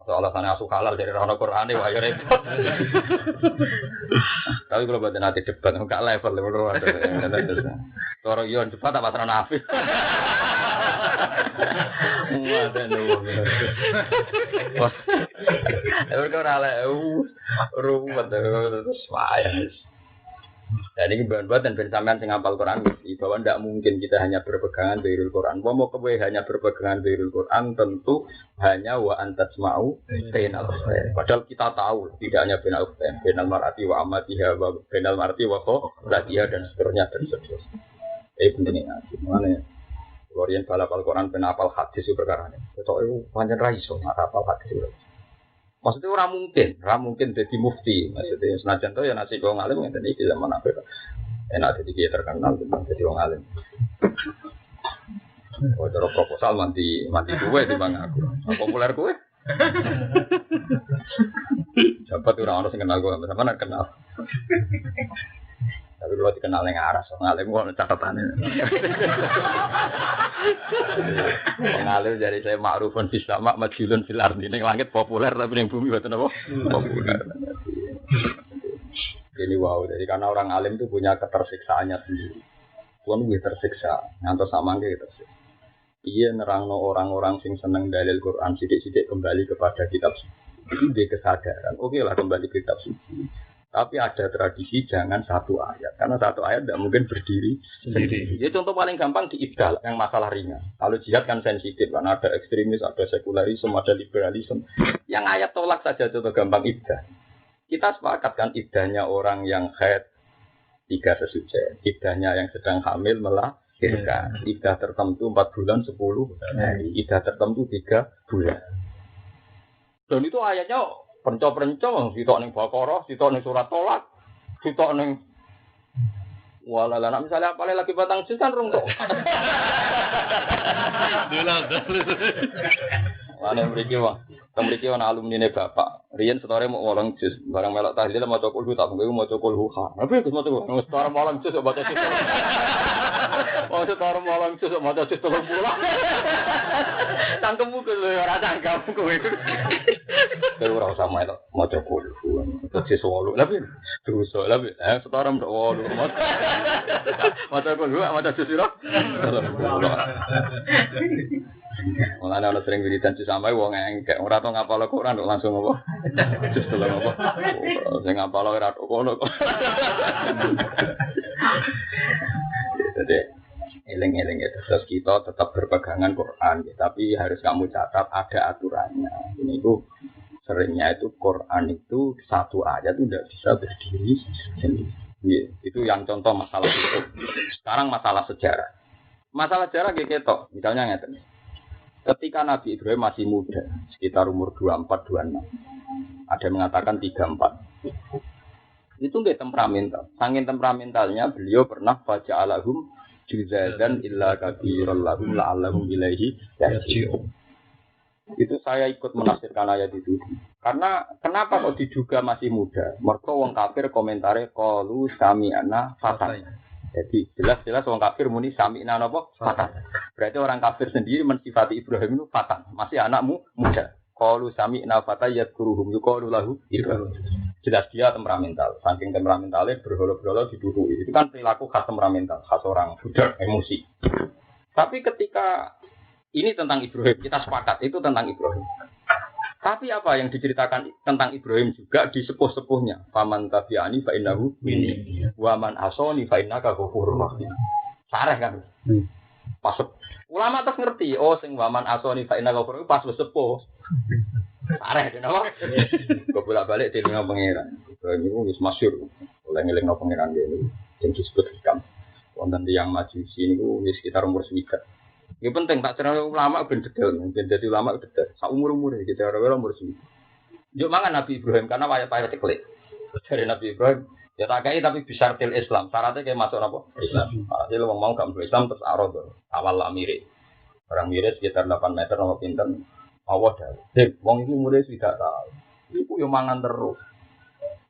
soalnya sana asuh halal dari orang Quran wah ya repot tapi kalau buat nanti debat gak level orang yon cepat apa terang nafis ada nih orang ruwet terus payah. Dan ini buat dan bersamaan dengan hafal Quran bahwa tidak mungkin kita hanya berpegangan dengan Quran. Mau kewe hanya berpegangan dengan Quran tentu hanya wa antasma'u bainal ukhtain. Padahal kita tahu tidak hanya bainal ukhtain, bainal mar'ati wa ammatiha wa bainal mar'ati wa khalatiha dan seterusnya. Pentingnya mana? Korean balapal Quran penapal hadis itu perkara ini. Itu panjang raiso hafal hadis itu. Maksudnya orang mungkin jadi mufti. Maksudnya senajan itu ya nasi kau ngalim yang tadi kita mana apa? Enak jadi dia terkenal jadi orang alim. Oh cara proposal mandi kue di mana aku? Populer kue? Siapa tuh orang yang kenal gue? Sama nak kenal? Tapi kalau dikenal yang aras, ngalim gue catatannya. Ngalim dari saya ma'rufun fis sama' majhulun fil ardi. Ning langit populer tapi ning bumi mboten apa? Populer. Jadi wow, jadi karena orang alim itu punya ketersiksaannya sendiri. Kuwi lebih tersiksa, ngantos samangke tersiksa. Iya nerangno orang-orang sing seneng dalil Quran sithik-sithik kembali kepada kitab suci. Itu dia kesadaran. Oke lah kembali ke kitab suci. Tapi ada tradisi jangan satu ayat. Karena satu ayat tidak mungkin berdiri sendiri. Jadi contoh paling gampang di ibdal yang masalah ringan. Kalau jihad kan sensitif. Karena ada ekstremis, ada sekularisme, ada liberalisme. Yang ayat tolak saja contoh gampang ibdah. Kita sepakat kan ibdahnya orang yang haid 3 sesuci. Ibdahnya yang sedang hamil melahirkan. Ibdah tertentu 4 bulan 10 hari. Ibdah tertentu 3 bulan. Dan itu ayatnya penco-penco, sitok ning Baqarah, sitok ning surat Tolak, sitok ning walala nak misalnya apa lagi batang jus kan rung tok. Ana mriki wae. Mriki ana alumni ne bapak. Riyen setore mau 8 jus, barang melok tahlil maca kulhu tak mung maca kulhu ha. Tapi Gus maca setore 8 jus maca jus. Oh setore 8 jus maca jus 30. Tangkemmu Gus ora tangkap kowe. Kowe ora usah melok maca kulhu. Jus 8. Tapi terus tapi setore 8. Maca kulhu maca jus piro? Mulane ana sering wiridan sampai wong engkek ora tau ngapal Quran kok langsung apa? Just tolong apa? Sing ngapal ora tok kono kok. Jadi eling-eling itu terus kita tetap berpegangan Quran, tapi harus kamu catat ada aturannya. Ini itu seringnya itu Quran itu satu ayat itu tidak bisa berdiri sendiri. Itu yang contoh masalah itu. Sekarang masalah sejarah. Masalah sejarah kayak gitu, misalnya ngeten. Ketika Nabi Ibrahim masih muda, sekitar umur 24-26, ada yang mengatakan 34. Itu nggak temperamental. Saking temperamentalnya, beliau pernah baca alahum juzadan illa kabiran lahum la'allahum ilaihi yarji'un. Itu saya ikut menafsirkan ayat itu. Karena kenapa kok diduga masih muda? Mergo wong kafir komentare qalu sami'na fatan. Jadi jelas-jelas orang kafir muni sami'na napa fatan. Berarti orang kafir sendiri mensifati Ibrahim itu fatan, masih anakmu muda. Qalu sami'na fatan yadkuruhum yuqalu lahu Ibrahim. Jelas dia temperamental. Saking temperamentale berholo-holo diduduki. Itu kan perilaku khas temperamental, khas orang budak emosi. Tapi ketika ini tentang Ibrahim, kita sepakat itu tentang Ibrahim. Tapi apa yang diceritakan tentang Ibrahim juga di sepuh-sepuhnya. Faman tabi'ani fa innahu minni wa man asani fa innaka ghafurur rahim. Sareh kan. Pas ulama terus ngerti, oh sing waman asani fa innaka ghafurur pas sepuh. Sareh kenapa? Kok bolak-balik telinga pangeran. Ibrahim itu wis masyhur. Oleh ngelingno pangeran dene sing disebut hikam. Wonten tiyang Majusi niku wis sekitar umur 1. Ya penting tak cerita ulama ben detail, ben jadi ulama detail. Sak umur-umure iki cara umur 1. Yo mangan Nabi Ibrahim karena wayah-wayah teklik. Dari Nabi Ibrahim ya tak kei tapi bisartil Islam. Syaratnya kayak masuk apa? Islam. Jadi lo mau gak Islam terus arad awal lah mirip. Orang mirip sekitar 8 meter sama pinten. Allah dah. Wong iki umure sudah tahu. Iku yo mangan terus.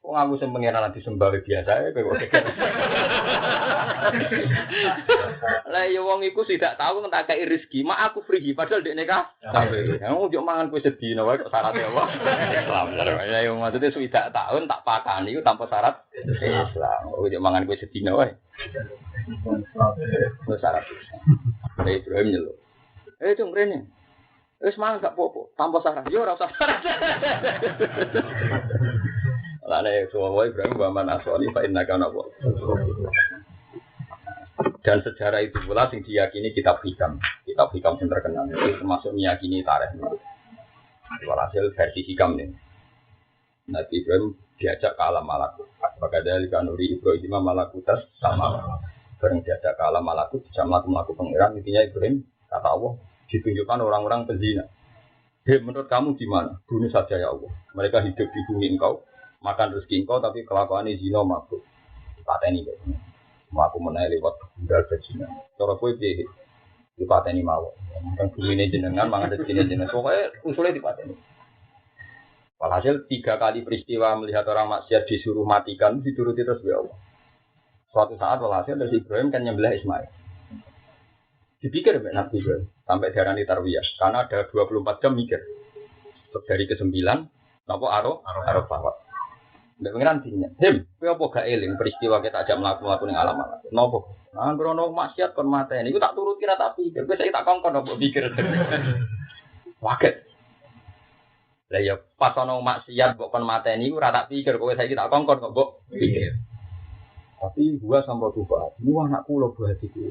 Wong aku sing pengen nanti sembah biasa kok. Lah yo wong iku tidak tahu entak kei rezeki, mak aku free padahal dekne ka. Ya wong yo mangan kuwi sedina wae kok syaratnya apa? Islam. Ya yo maksudnya sudah tahun tak pakani iku tanpa syarat Islam. Kok yo mangan kuwi sedina wae. Wis syarat. Ibrahim nyeluk. Cung rene. Wis mangan gak apa-apa, tanpa syarat. Yo ora usah syarat. Lane suwe Ibrahim wa man asali fa innaka nabo. Dan sejarah itu pula sing diyakini kitab hikam. Kitab hikam yang terkenal itu termasuk meyakini tarikh. Walhasil versi hikam nih. Nabi Ibrahim diajak ke alam malakut. Maka dari kanuri Ibrahim malakutas sama. Bareng diajak ke alam malakut bisa melakukan pengiran. Intinya Ibrahim kata Allah ditunjukkan orang-orang pezina. Menurut kamu gimana? Bunuh saja ya Allah. Mereka hidup di bumi engkau. Makan rezeki engkau tapi kelakuannya zina mabuk. Pateni kok. Mau aku menaik lewat budal berzina. Cara kowe piye? Dipateni mawon. Kan bumine jenengan mangan rezekine jenengan. Pokoke usule dipateni. Walhasil 3 kali peristiwa melihat orang maksiat disuruh matikan dituruti terus ya Allah. Suatu saat walhasil dari Ibrahim kan nyembelih Ismail. Dipikir Nabi Ibrahim sampai diarani tarwiyah karena ada 24 jam mikir. Dari ke-9 napa Arafah. Ndak pengiran dinya. Kowe apa gak eling peristiwa kita ajak mlaku-mlaku ning alam-alam. Napa? Nah, krono maksiat kon mateni. Iku tak turuti ra tak pikir. Kowe saiki tak kongkon kok pikir. Waget. Lah ya pas ana maksiat kok kon mateni iku ra tak pikir. Kowe saiki tak kongkon kok mbok pikir. Tapi gua sampai lupa. Mu anakku lho hatiku.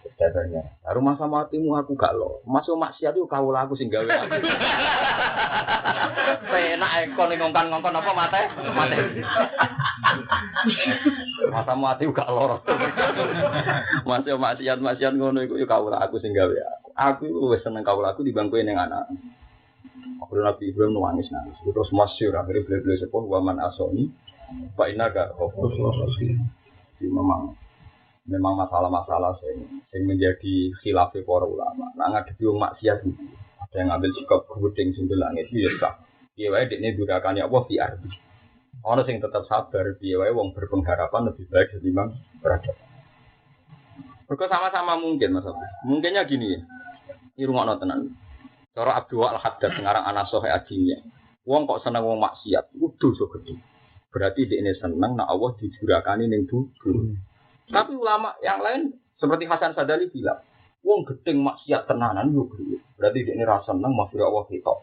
Sebenarnya, rumah sama hatimu aku gak lo. Masuk maksiat itu kau lagu sing gawe. Penak ekon ngongkon-ngongkon apa mate? Masa hati gak loro. Masuk maksiat ngono iku yo kau lagu sing gawe. Aku wis seneng kau lagu dibangku ning anak. Makanya Nabi Ibrahim nangis. Terus masyhur akhirnya beliau sepuh waman asoni Pak Inaga Jadi memang masalah-masalah yang menjadi khilaf para ulama. Nah ngadepi wong maksiat ada yang ngambil sikap gudeng sing langit ya sah. Piye wae dekne durakane Allah di arti. Ana sing tetap sabar piye wae wong berpengharapan lebih baik ketimbang beradab. Mergo sama-sama mungkin Mas Abdul. Mungkinnya gini ya. Iki rungokno tenan. Cara Abdul Al-Haddad ngarang ana sohe adinya. Wong kok seneng wong maksiat, iku dosa gedhe. Berarti dekne seneng nek Allah dijurakani ning bumi. Tapi ulama yang lain seperti Hasan Sadali bilang, wong gedeng maksiat tenanan yo gede. Berarti dia ini rasa seneng maksudnya Allah kita.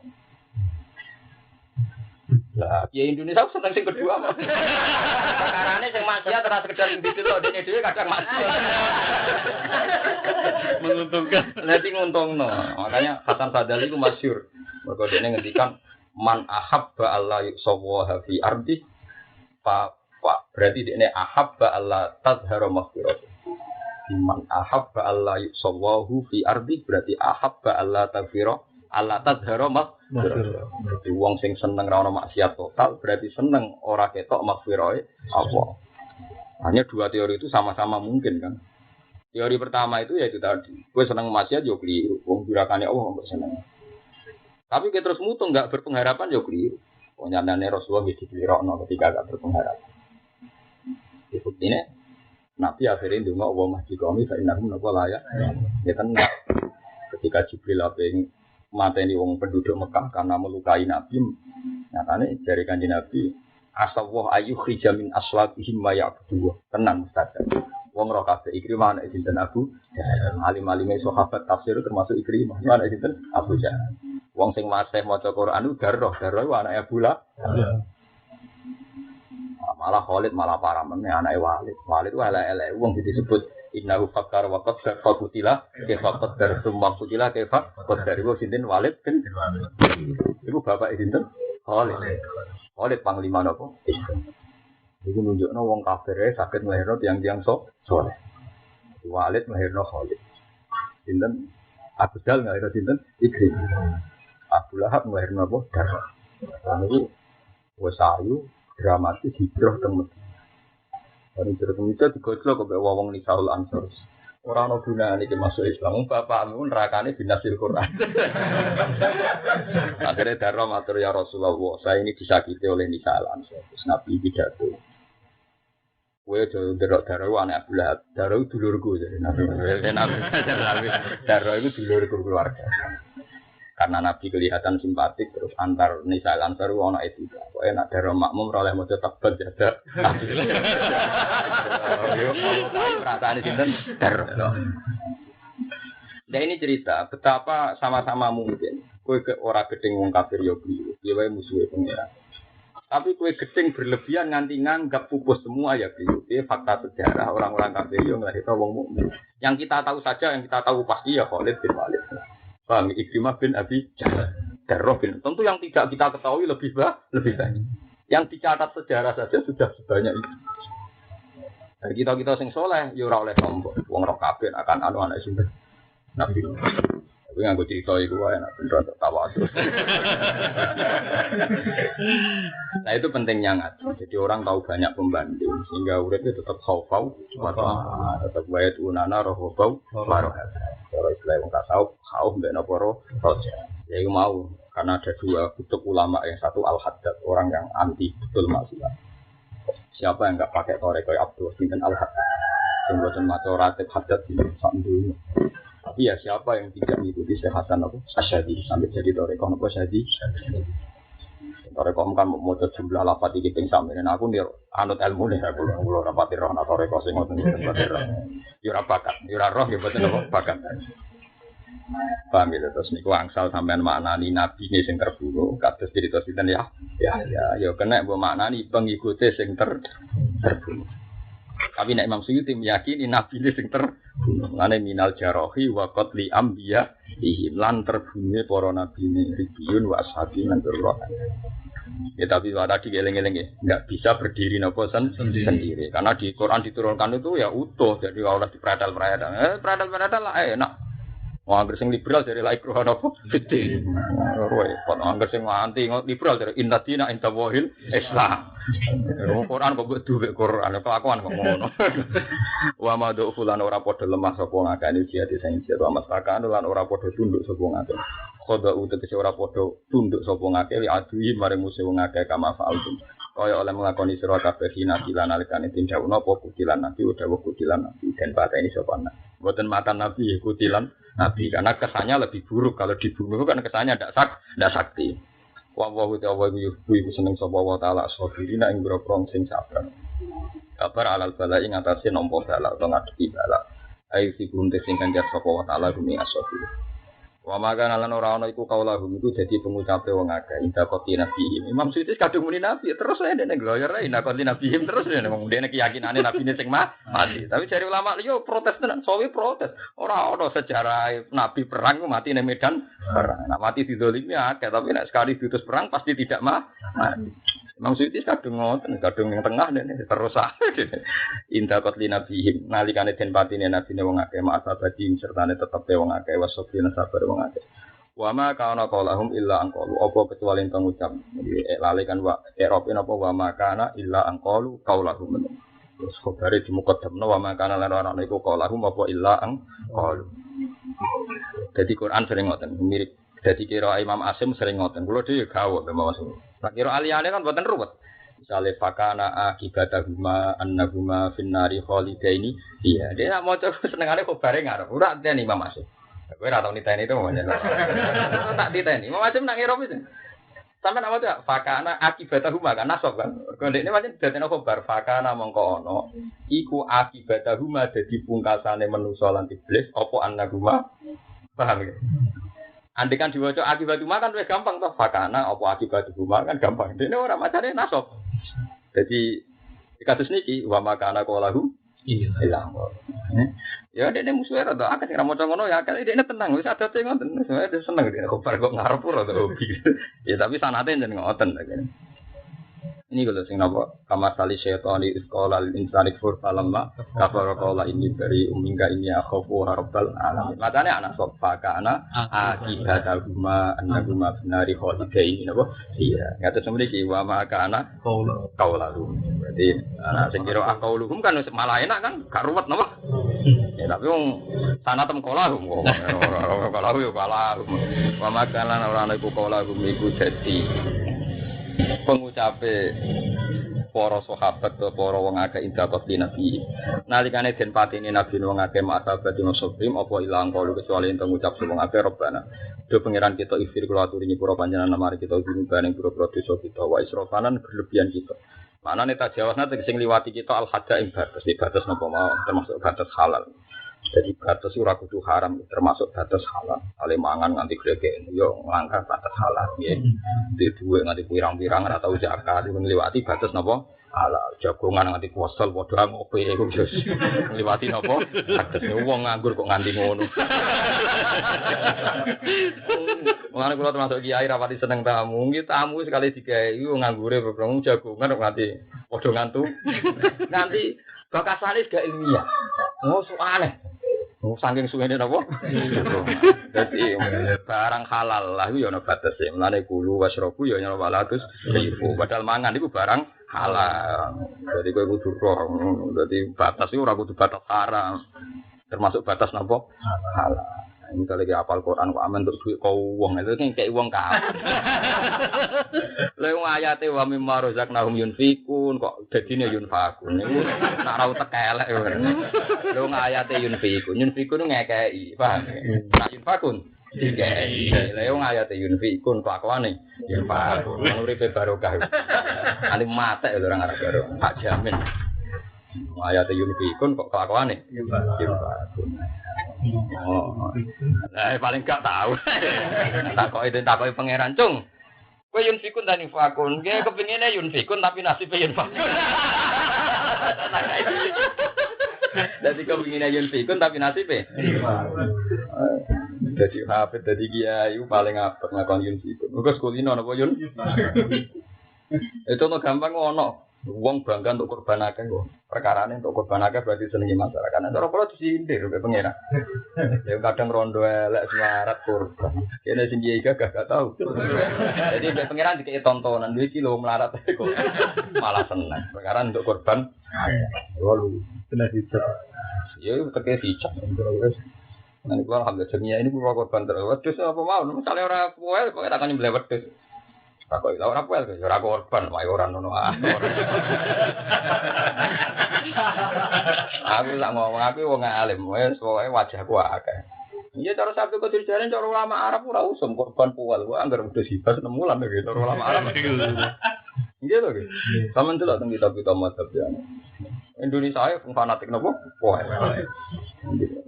Lah, ya Indonesia seneng sing kedua mah. Perkarane sing maksiat ora sekedar individu lho, dene dhewe kadang maksiat. Menguntungkan. Nanti nguntungno. Makanya Hasan Sadali itu masyhur. Mergo dene ngendikan man ahabba alla yusawaha fi ardi Pak, berarti ini ahabba Allah tadhara maghfirah. Man ahabba Allah yusawahu fi ardi berarti ahabba Allah tadhara maghfirah. Berarti wong sing seneng ra ono maksiat total berarti seneng ora ketok maghfirah Allah. Hanya dua teori itu sama-sama mungkin kan. Teori pertama itu ya itu tadi. Kowe seneng maksiat yo keliru. Wong durakane Allah kok seneng. Tapi kita terus mutung enggak berpengharapan yo keliru. Nyandane Rasulullah wis dikirokno ketika enggak berpengharapan. Bukti ini, Nabi akhirnya ndonga Allah mahdi kami fa'inahum napa layak. Ya tenang. Ketika Jibril apeng mateni wong penduduk Mekah karena melukai Nabi, nyatane dari kanjeng Nabi asawah ayu khijamin aswatihim ma ya'budu. Tenang mustajab. Wong ora kabeh Ikrimah nek sinten Abu alim-alime sahabat tafsir termasuk Ikrimah. Ana sinten Abu Jahal. Wong sing masih maca Quran ku Darrah ku anake Abu Lahab. Malah Khalid malah para meneh anake Walid. Walid ku elek-elek wong disebut innahu fakkar wa qaddar fakutila kefa qaddar summa kutila kefa qaddar iku sinten Walid kan. Iku bapak sinten Khalid. Khalid panglima napa? Iku nunjukno wong kafir saged nglahirno tiyang-tiyang saleh. Walid nglahirno Khalid. Sinten Abu Jahal nglahirno sinten Ikrimah. Abu Lahab nglahirno apa? Darah. Niku wis ayu dramatis hijrah teng Madinah. Bareng hijrah teng Madinah digojlok kok wong Nisaul Ansor. Ora ana gunane iki masuk Islam. Bapakmu nerakane binasil Quran. Akhirnya Darah matur ya Rasulullah, saya ini disakiti oleh Nisaul Ansor. Terus Nabi pidato. Kowe aja ndelok Darah anak Abu Lahab. Darah dulurku jare Nabi. Darah itu dulurku keluarga. Karena Nabi kelihatan simpatik terus antar Nisa Ansar ana etika. Kok enak Darah makmum ora oleh maca tabat jada. Yo perasaan sinten Darah. Nah ini cerita betapa sama-sama mungkin kowe ora gedeng wong kafir yo kliru. Piye wae musuhe pengira. Tapi kowe gedeng berlebihan nganti nganggap pupus semua ya kliru. Itu fakta sejarah orang-orang kafir yo nglahirno wong mukmin. Yang kita tahu saja yang kita tahu pasti ya Khalid bin Walid. Bang Ikrimah bin Abi Jahal, Darrah bin. Tentu yang tidak kita ketahui lebih banyak. Yang dicatat sejarah saja sudah sebanyak itu. Dan kita sing soleh, ya ora oleh sombong. Wong roh kabeh akan anak sinten Nabi. Tapi nganggo cerita iku wae nek beneran tertawa terus. Nah itu pentingnya ngaji. Jadi orang tahu banyak pembanding sehingga uripnya tetap khaufau wa ta'ala, tetap wae tunana rohobau wa rohata. Kalau istilah wong tasawuf, khauf mbek napa roja. Ya iku mau karena ada dua kutub ulama, yang satu Al-Haddad, orang yang anti betul maksiat. Siapa yang enggak pakai toreko Abdul bin Al-Haddad? Sing boten maca ratib Haddad di sak dunya. Tapi ya siapa yang tidak mengikuti Syekh Hasan apa? Asyadi sampai jadi toreko napa Asyadi? Toreko kan mau jumlah lafaz iki ping sampeyan aku nih anut ilmu nih aku ora rapati roh ana toreko sing ngoten iki. Yo ora bakat, yo ora roh yo boten apa bakat. Paham ya terus niku angsal sampean maknani nabi ne sing terbunuh kados cerita sinten ya. Ya yo kena mbok maknani pengikute sing terbunuh. Tapi nek Imam Suyuti meyakini nabi ne sing terbunuh. Ngene minal jarohi wa qatli anbiya lan terbunuh para nabi ne ribiyun wa ashabi lan berroh. Ya tapi tadi geleng-geleng ya, nggak bisa berdiri nopo sendiri. Karena di Quran diturunkan itu ya utuh, jadi Allah diperadal-peradal. Peradal-peradal lah enak. Wong angger sing liberal dari laikro apa? Fitin. Repot angger sing anti liberal dari innatina inta wahil Islam. Quran kok duwe Quran kelakuan kok ngono. Wa madu fulan ora padha lemah sapa ngakani jihad sing jihad wa masakan lan ora padha tunduk sapa ngakeh. Khoda utek ora padha tunduk sapa ngakeh li adui mare musuh ngakeh kama fa'altum. Kaya oleh nglakoni sira kabeh hinakilan nalikane tindak napa kutilan nabi utawa kutilan nabi dan pateni sapa nabi. Mboten matan nabi kutilan nabi karena kesannya lebih buruk kalau dibunuh kan kesannya ndak sakti. Wa ta'ala iku seneng sapa wa taala sabirina ing grogrong sing sabar. Kabar alal bala ing atase nampa bala utawa ngadepi bala. Ai sikunte sing kanjat sapa wa taala gumi asabir. Wa maka lan ora ana iku kaulahum iku dadi pengucape wong akeh inda koti nabi. Imam Suyuti kadung muni nabi terus ae dene gloyer inda koti nabi terus dene wong dene keyakinane nabine sing mati. Tapi jare ulama liya protes tenan, sawi protes. Ora ana sejarah nabi perang mati ning medan perang. Nek mati didolimi akeh tapi nek sekali diutus perang pasti tidak mati. Imam Suyuti kadung ngoten, kadung yang tengah dene terus ae dene. Inda koti nabi nalikane den patine nabine wong akeh ma'asabati sertane tetepe wong akeh wasofina sabar wong akeh. Wa ma kana qaulahum illa anqalu apa kecuali enten ngucap. Lali kan wa Eropa napa wa ma kana illa anqalu qaulahum. Terus khabare di muqaddamna wa ma kana lan ana iku qaulahum apa illa anqalu. Dadi Quran sering ngoten mirip. Dadi kira Imam Asim sering ngoten. Kulo dhewe gawok Imam Asim. Nek kira aliyane kan mboten ruwet. Misale fakana akibatahuma annahuma finnari khalidaini. Iya, dia nak maca senengane khabare ngarep. Ora teni Imam Asim. Kowe ora tau niteni itu mau tak diteni. Mau macam nak ngira wis. Sampe nak maca fakana akibatahuma kan nasab kan. Kok ndekne pancen dadene khabar fakana mongko ana. Iku akibatahuma dadi pungkasane manusa lan iblis apa annahuma. Paham ya? Andikan diwaca akibatahuma kan wis gampang toh fakana apa akibatahuma kan gampang. Dene ora macane nasab. Jadi kados niki wa makana qalahu ilang. Ya dene musuhe rada akeh sing ra maca ngono ya akeh dene tenang wis adate ngoten. Wis seneng dene kok ngarep ora hobi. Ya tapi sanate jeneng ngoten. Ini kalau sing napa kamar tali syaitani iskola insani fur falamma kafara qala inni dari umingga ini akhafu rabbal alamin. Matane anak sofa kana akibatahuma annahuma finari khalidain napa? Iya, ngaten semriki wa ma kana qauluhum. Berarti anak sing kira qauluhum kan malah enak kan gak ruwet napa? Ya tapi wong sanatem qauluhum. Qauluhum yo qauluhum. Wa ma kana ora ana iku qauluhum iku dadi pengucape para sahabat atau para wong akeh indakat nabi nalikane den patine nabi wong akeh masahabat masubrim apa ilang kalu kecuali enten ngucap wong akeh robana do pangeran kita ifir kula aturi nyepuro panjenengan mari kita gumbaning pira-pira dosa kita wa israfanan berlebihan kita manane tajawazna sing liwati kita al hadda ing batas napa mau termasuk batas halal. Jadi batas ora kudu haram termasuk batas halal. Ale mangan nganti gregeken yo nglangkah batas halal nggih. Di duwe nganti pirang-pirang ora tau zakat ngliwati batas napa halal. Jagongan nganti kuwasel padha ngopi iku wis ngliwati napa batas wong nganggur kok nganti ngono. Mulane kula termasuk kiai rapati seneng tamu. Nggih tamu sekali digawe nganggure bebrong jagongan kok nganti padha ngantuk. Nganti bakasane gak ilmiah. Oh soalnya saking suwene napa? Dadi barang halal lah yo ana batese. Mulane kulo wasrobu yo ana 200.000. Padahal mangan iku barang halal. Dadi kowe kudu roh. Dadi batas iku ora kudu batas haram. Termasuk batas napa? Halal. Ini kalau lagi apal Quran kok aman untuk duit kau uang itu kan kayak uang kau. Lalu ayatnya wa mimma razaqnahum yunfikun kok jadinya yunfakun. Itu nak rau tekelek. Lalu ayatnya yunfikun ngekei, paham? Nak yunfakun dikei. Lalu ayatnya yunfikun kelakuan nih yunfakun. Menuripe barokah. Nanti mate orang Arab baru. Tak jamin. Ayatnya yunfikun kok kelakuan nih yunfakun. Oh, nah, paling gak tahu. Takoki pangeran cung. Kowe yunfikun tani fakun. Kowe kepingine yunfikun tapi nasibe yunfakun. Dadi kepingine yunfikun tapi nasibe. Dadi hafid dadi kiai paling apik ngakon yunfikun. Muga sekulino napa yun? Itu no gampang ono. Wong bangga untuk korban akeh kok. Perkarane untuk korban akeh berarti senengi masyarakat. Nek cara kula disindir kok pengira. Ya kadang rondo elek semarat korban. Kene sing kiai gak tahu. Jadi nek pengiran dikei tontonan iki lho melarat kok. Malah seneng. Perkara untuk korban. Walu kena dicek. Ya teke dicek. Nek kula alhamdulillah jenenge ini kula korban terus. Wedhus apa mau? Misale ora kuel kok tak nyembelih wedhus. Takoi lha ora kuel ya ora korban, wae ora ngono ah. Aku lak ngomong aku wong alim, wis pokoke wajahku akeh. Iya cara sabtu kedirjane cara ulama Arab ora usum korban puwal, kok anggar wedhus hibas 6 wulan lho cara ulama Arab. Iya lho. Sampeyan delok teng kitab-kitab madzhab ya. Indonesia ya fanatik nopo? Puwal.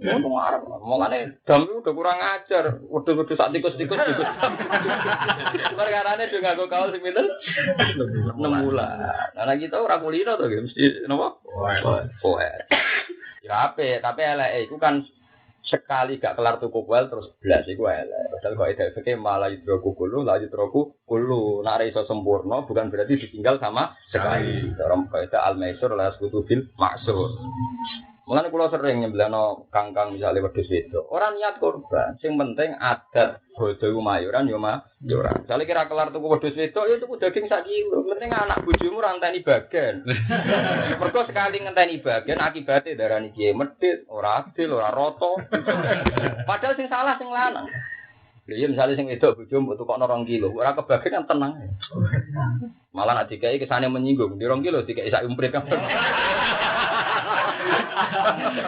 Ngomong Arab, omongane dam itu udah kurang ajar. Wedhus-wedhus sak tikus-tikus juga. Perkarane do nganggo kaos sing pinten? 6 bulan. Lah kita ora kulino to mesti napa? Poel. Ya ape, tapi eleke iku kan sekali gak kelar tuku kuel terus blas iku elek. Padahal kok ide fikih malah idroku kulu, la idroku kulu. Nek iso sempurna bukan berarti ditinggal sama sekali. Dalam kaidah al-maisur la yasqutu bil maksur. Mulane kula sering nyembelihno kangkang misale wedhus wedok. Ora niat korban, sing penting adat bodho mayuran yo mayuran. Misale kira kelar tuku wedhus wedok ya tuku daging sak kilo. Penting anak bojomu ora ngenteni bagian. Mergo sekali ngenteni bagian akibate darani kiye medhit, ora adil, ora rata. Padahal sing salah sing lanang. Lha iya misale sing wedok bojomu tukokno 2 kilo, ora kebagian kan tenang. Malah nek dikai kesane menyinggung, di 2 kilo dikai sak umprit kan.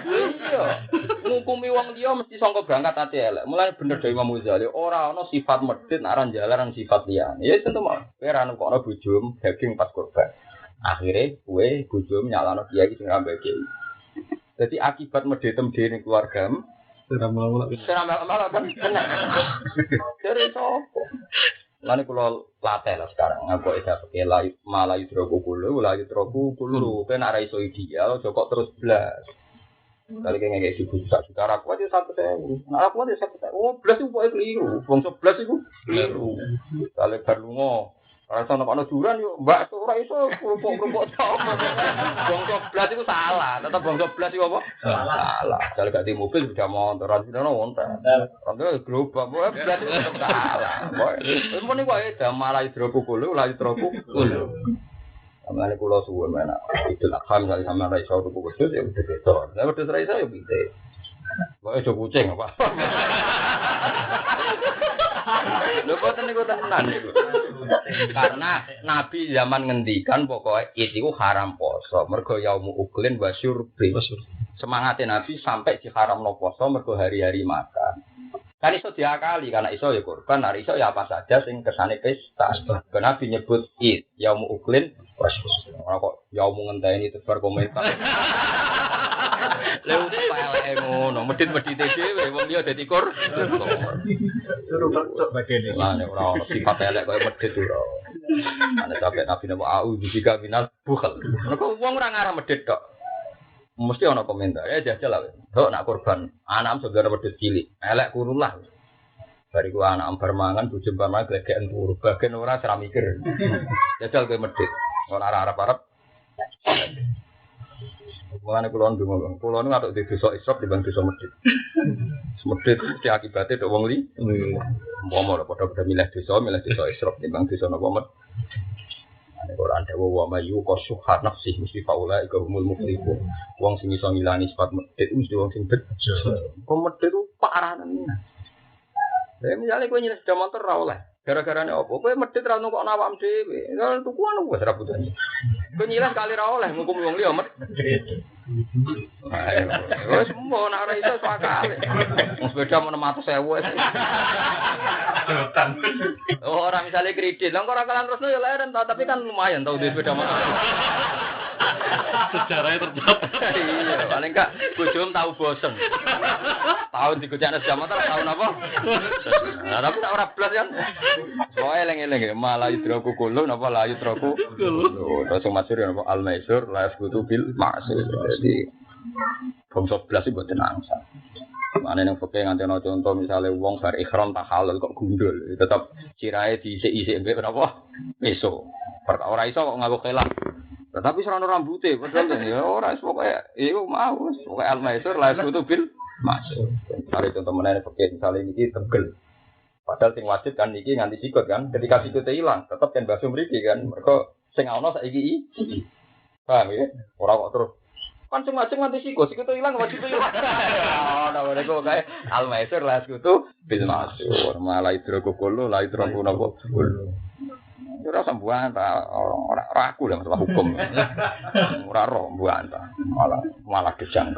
Iya, ngukumi wong liya mesti sangka berangkat ati elek. Mulane bener dhewe Imam Ghazali, ora ana sifat medhit nek aran jalan sifat liyane. Ya tentu mah, kowe ora nukokno bojomu daging pas korban. Akhire kowe bojomu nyalano kiai sing ngambil kiai. Dadi akibat medhitem dhewe keluargamu ora malah kan kena. Jare sapa? Lane kula latih lah sekarang ngaku ida pekela malah idroku kulo la idroku kulo ben ora iso ideal kok terus blas kali kene iki susah sekarang aku aja 1.000 nah aku aja 1.000 oh blas iku pokoke keliru wong 11 iku keliru kali bar lunga ora sono ana duran yo mbak ora iso kerupuk-kerupuk tok wong 11 iku salah tetep wong 11 iku apa salah kali gak di mobil sudah motor ora dino wonten ora gerobak pokoke blas iku tetep salah pokoke mun iku ae malah hidroku kulo la hidroku kulo amane kula suwun menak itu lak ham kali sama ra iso tuku wedhus ya wedhus itu nek wedhus ra iso ya piye pokoke aja kucing apa lho boten niku tenan niku. Karena Nabi zaman ngendikan pokoknya itu haram poso, mergo yaumu uklin wa syurbi. Semangatnya Nabi sampai diharamno poso mergo hari-hari makan. Kan iso diakali karena iso ya kurban, hari iso ya apa saja sing kersane pesta. Karena Nabi nyebut id yaumu uklin wa syurbi. Ora kok yaumu ngenteni tebar komentar. Lewat pelek ngono, medhit-medhite dhewe wong liya dadi kur. Suruh cocok bagene. Lah nek ora ono sifat elek koyo medhit ora. Ana sampe Nabi napa au jika minal bukhal. Nek wong ora ngarah medhit tok. Mesti ana komentar. Ya jajal lah. Dok nak kurban, anak saudara medhit cilik. Elek kurulah. Bariku anak ambar mangan bojo mangan glegeken turu. Bagen ora ora mikir. Jajal kowe medhit. Ora arep-arep. Mulane kula ndonga, kula nu atuk di desa Israf di desa Medhit. Medhit mesti akibate tok wong li. Umpama padha-padha milih desa Israf di desa napa Med. Ane ora ndewo wa mayu kosuhat nafsi mesti faula iku humul muflihun. Wong sing iso ngilangi sifat Medhit mesti wong sing bejo. Kok Medhit ku parah tenan. Lah misale kowe nyilih sepeda motor ra oleh. Gara-garane opo? Kowe medhit ra nukokno awakmu dhewe. Lah tuku anu wis ra butuh. Kowe nyilih kali ra oleh ngukum wong liya medhit. Ayo, wis mbok nek ora iso sakale. Wong sepeda mau 600.000 wis. Ora misale kredit, lha kok ora kalan terusno ya leren tapi kan lumayan tau duwe sepeda motor. Sejarahnya tercatat. Iya, paling enggak bojomu tahu bosen. Tahun digojekne sepeda motor tahun apa? Nah, tapi tak ora blas kan. Pokoke eling-eling malah idroku kulo napa la idroku. Terus sing masyhur napa al-maisur la yasbutu bil ma'sur. Jadi bangsa blas iki mboten angsa. Mane nang fikih nganti ana contoh misale wong bar ihram tak halal kok gundul, tetep sirahe diisik-isik mbek napa? Meso. Ora iso kok nganggo khilaf. Tapi serono rambutnya, padahal ya orang pokoknya, itu mau, pokoknya al-maisur lah itu bil masuk. Misalnya contoh mana pakai misalnya ini tegel, padahal sing wajib kan ini nganti sikut kan, ketika sikutnya hilang, tetap kan basuh meriki kan, mereka sing ono saiki, paham ya? Orang kok terus kan cuma nganti sikutnya hilang, wajib hilang. Nah mereka kayak al-maisur lah itu bil masuk, malah hidrokokolo, lah hidrokono. Ora sambuan ta ora aku lah masalah hukum. Ora roh mbuan ta. Malah kejang.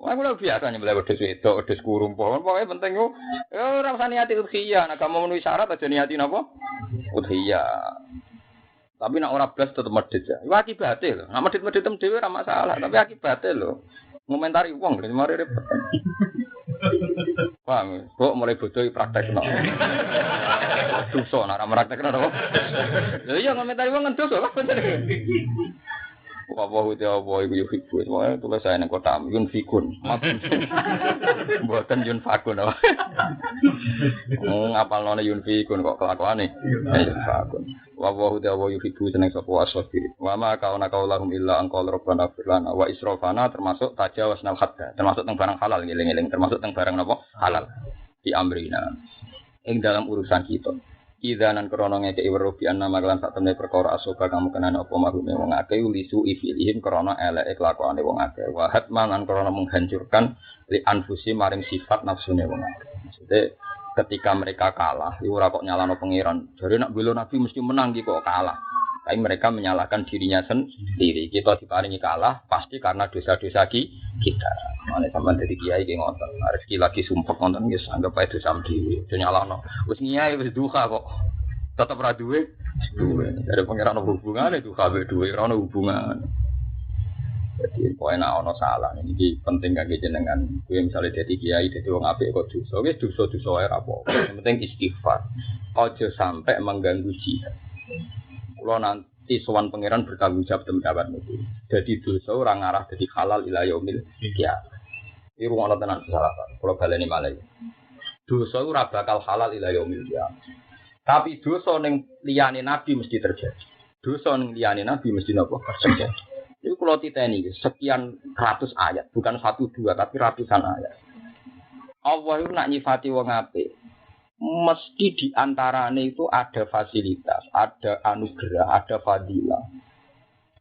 Wah kula biasa nyembelih wedhus wedok, wedhus kurung pokoke penting yo ora usah niati udhiyah, nek kamu menuhi syarat aja niati napa? Udhiyah. Tapi nek ora blas tetep medhit ya. Iku akibate lho. Nek medhit-medhit dhewe ora masalah, tapi akibate lho. Ngomentari wong lho mari repot. Paham, kok mulai bodoh praktek no. Dosa, nak praktek no. Jadi yang komentari wong dosa lah bener. Apa itu apa iku yo fikun. Wah, tulis saya nang kota yun fikun. Mboten yun fakun. Ngapal none yun fikun kok kelakuane. Yun fakun. Wa itu apa yo fikun seneng sapa asofir. Wa ma kauna qaulahum illa an qala rabbana firlana wa israfana termasuk tajawasnal hadda. Termasuk teng barang halal ngeling-eling, termasuk teng barang napa? Halal. Di amrina. Ing dalam urusan kita. Idanan krono ngekei werubi anna maglan sak temne perkara asoba kamu kenane apa mahrume wong akeh lisu ifilihim krono eleke kelakuane wong akeh wa hatman lan krono menghancurkan li anfusi maring sifat nafsune wong akeh. Maksudnya ketika mereka kalah iku ora kok nyalano pangeran jare nak bela nabi mesti menang iki kok kalah. Tapi mereka menyalahkan dirinya sendiri. Kita diparingi kalah pasti karena dosa-dosa kita. Mane sampean dadi kiai ki ngoten. Rezeki lagi sumpek ngoten wis anggap ae dosa dhewe. Aja nyalahno. Wis kiai wis duka kok. Tetep ra duwe. Dari pangeran ono hubungane duka be duwe ora ono hubungan. Jadi pokoke nek ono salah iki penting kangge jenengan. Kuwi misale dadi kiai dadi wong apik kok dosa. Wis dosa-dosa wae ra apa-apa. Yang penting istighfar. Aja sampai mengganggu jihad. Kalau nanti sowan pangeran bertanggung jawab tembakan itu. Jadi dosa orang ngarah jadi halal ila yaumil qiyamah. Ini rumah tenan salah. Kalau baleni malih. Dosa ora bakal halal ila yaumil qiyamah. Tapi dosa ning liyane nabi mesti terjadi. Dosa ning liyane nabi mesti napa? Terjadi. Itu kalau titeni sekian ratus ayat, bukan 1 2 tapi ratusan ayat. Allah itu nak nyifati wong apik. Mesti di antaranya itu ada fasilitas, ada anugerah, ada fadilah.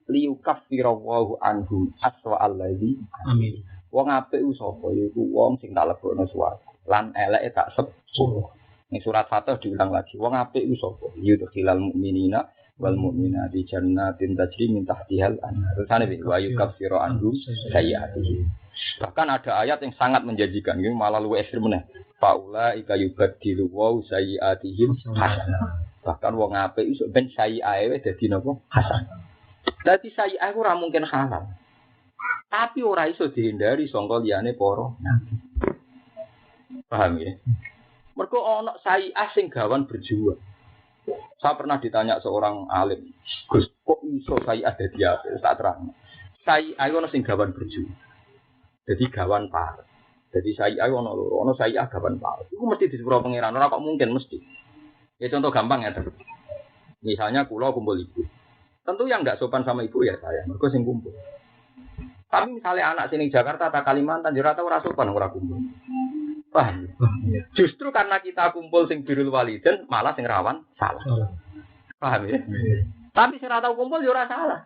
Liyukaffirawwahu anhum aswa alladzi. Amin. Wong apik ku sapa? Iku wong sing tak lebokno swarga. Lan eleke tak sepuro. Ning surat Fatah diulang lagi. Wong apik ku sapa? Yudkhilal mu'minina wal mu'minati jannatin tajri min tahtihal anhar. Terusane wa yukaffiru anhum sayyi'atihim. Bahkan ada ayat yang sangat menjanjikan, ini malah luwih ekstrem meneh. Faula ika yubadilu wa sayyi'atihim hasanah. Bahkan wong apik iso ben sayyi'ae dadi napa? Hasanah. Dadi sayyi'ae ora mungkin halal. Tapi ora iso dihindari sangka liyane para nabi. Paham ya? Mergo ana sayyi'ah sing gawan berjuang. Saya pernah ditanya seorang alim, Gus, kok iso sayyi'ah dadi apik? Tak terang. Sayyi'ah ana sing gawan berjuang. Jadi gawan par. Jadi saya ono loro, ono saya gawan par. Iku mesti disepuro pangeran, ora kok mungkin mesti. Ya contoh gampang ya. Misalnya kula kumpul ibu. Tentu yang enggak sopan sama ibu ya saya, mergo sing kumpul. Tapi misalnya anak sini Jakarta atau Kalimantan ora tau ora sopan ora kumpul. Paham? Justru karena kita kumpul sing birrul walidain malah sing rawan salah. Paham ya? Tapi sing ora tau kumpul ya ora salah.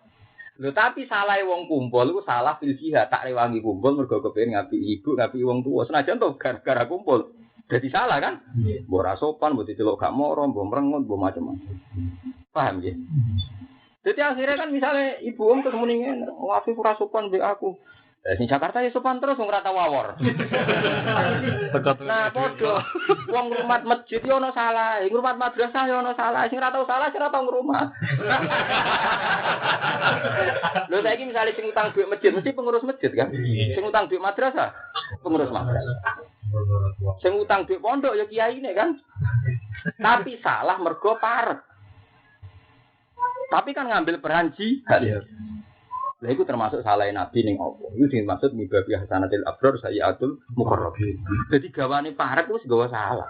Lho tapi salah wong kumpul iku salah fil jihad tak rewangi kumpul mergo kepengin ngapi ibu, ngapi wong tuwa. Senajan to gara-gara kumpul. Jadi salah kan? Mbok ora sopan, mbok diceluk gak moro, mbok mrengut, mbok macam-macam. Paham ya? Jadi akhirnya kan misalnya ibu om ketemu ning ngapi ora sopan mbek aku. Sing Jakarta ya sopan terus wong ora tau wawor. Nah, padha wong ngrumat masjid yo ono salah, ngrumat madrasah yo ono salah, sing ora tau salah sing ora tau ngrumat. Lho saiki misale sing utang duit masjid mesti pengurus masjid kan? Sing utang duit madrasah, pengurus madrasah. Sing utang duit pondok ya kiyaine kan? Tapi salah mergo parek. Tapi kan ngambil peran jihad. Lah iku termasuk salah nabi ning apa? Iku dimaksud mibabi hasanatil abrar sayyatul muqarrabin. Jadi gawane parek wis gawa salah.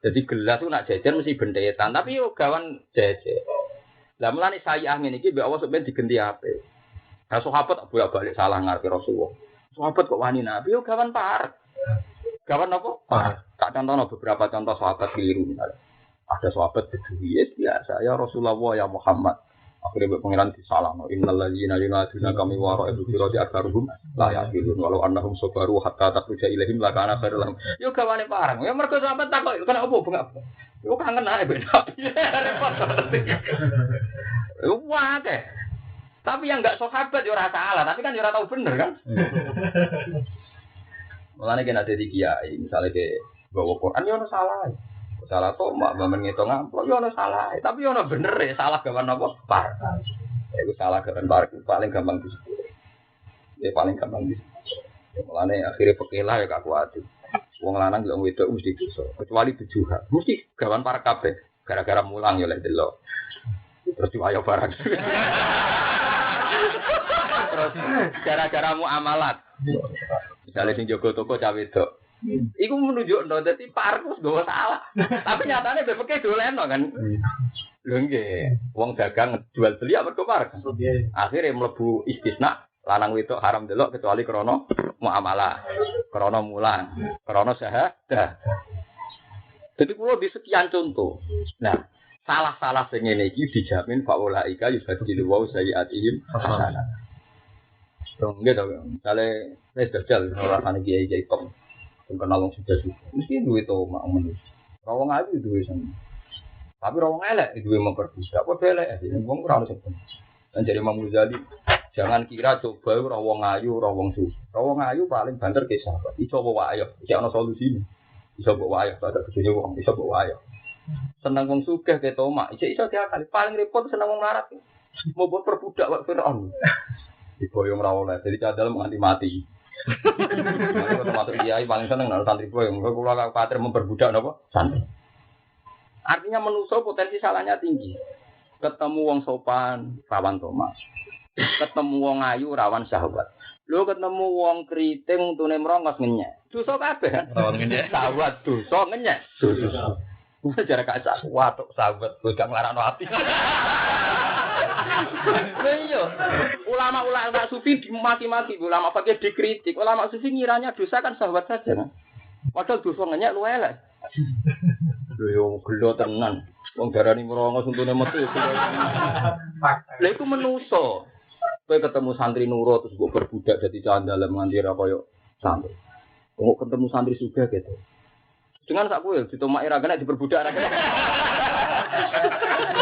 Jadi gelas ku nak jajan mesti bentetan, tapi yo gawan jajan. Lah mulane saya ngene iki mbek Allah sampeyan digenti apik. Nah sahabat bolak-balik salah ngarepe Rasulullah. Sahabat kok wani Nabi yo gawan parek. Gawan apa? Parek. Tak contohno beberapa contoh sahabat keliru misalnya. Ada sahabat bedui biasa ya Rasulullah ya Muhammad. Akhirnya pengiran disalahno innal ladzina yunaduna kami wara ibu firati akaruhum la yaqilun walau annahum sabaru hatta takhruja ilaihim la kana khairul lahum. Yo gawane parang. Ya mergo sahabat takok kena opo bengak. Yo kangen ae ben Nabi. Repot. Wah akeh. Tapi yang enggak sahabat yo ora salah, tapi kan yo ora tau bener kan. Mulane kena dadi kiai, misale ke bawa Quran yo ono salah. Salah kok mak memang ngitung amplop yo ono salah, tapi yo ono bener ya salah gawan apa? Par. Iku salah gawan par paling gampang disebut. Ya paling gampang disebut. Mulane akhire pekelah ya gak kuat. Wong lanang yo wedok mesti dosa, kecuali tujuhan. Mesti gawan par kabeh gara-gara mulang yo lek delok. Terus diwayo barang. Terus gara-gara muamalat. Misalnya sing jaga toko cawe wedok. Iku menunjukno dadi parkus gowo salah. Tapi nyatane bebeke doleno kan. Lho nggih, wong dagang jual beli mergo parek. Akhire mlebu istisna lanang wedok haram delok kecuali krana muamalah, krana mulang, krana syahadah. Jadi kula di sekian contoh. Nah, salah-salah sing ngene iki dijamin fa ulaika yubadilu wa sayyi'atihim hasanah. Nggih to, misale wis dajal ora ana kiai-kiai top. Kenal wong sudah mesti duwe to mak menus. Rawong ayu duwe sen. Tapi rawong elek duwe memperbudak apa elek wong ora ono sebut. Dan jadi Imam Ghazali jangan kira coba rawong ayu rawong susu. Rawong ayu paling banter ke sahabat. Iso bawa ayo, iki ono solusine. Iso bawa ayo pada bojone wong, iso bawa ayo. Seneng wong sugih ke tomak, iso diakali. Paling repot seneng wong larat. Mau buat perbudak wak Firaun. Diboyong ra oleh, jadi cadal menganti mati. Kalau termasuk kiai paling seneng nang santri boyong, kula kuwatir memperbudak napa? Santri. Artinya manusa potensi salahnya tinggi. Ketemu wong sopan, rawan tomak. Ketemu wong ayu, rawan syahwat. Lho ketemu wong kriting tune mrongos ngenyek. Dosa kabeh kan? Rawan ngenyek. Syahwat dosa ngenyek. Dosa. Sejarah kaca watuk sahabat gak nglarano ati. Iya, ulama-ulama sufi dimaki-maki, ulama pakai dikritik, ulama sufi ngiranya dosa kan sahabat saja. Kan? Padahal dosa ngenyek lu elek. Lho yo gelo tenan. Wong darani merongos untune metu. Lha iku menusa. Kowe ketemu santri nurut terus mbok berbudak dadi candalem nganti ra koyo santri. Kok ketemu santri sugih gitu. Dengan sak kowe ditomaki ra kena diperbudak ra kena.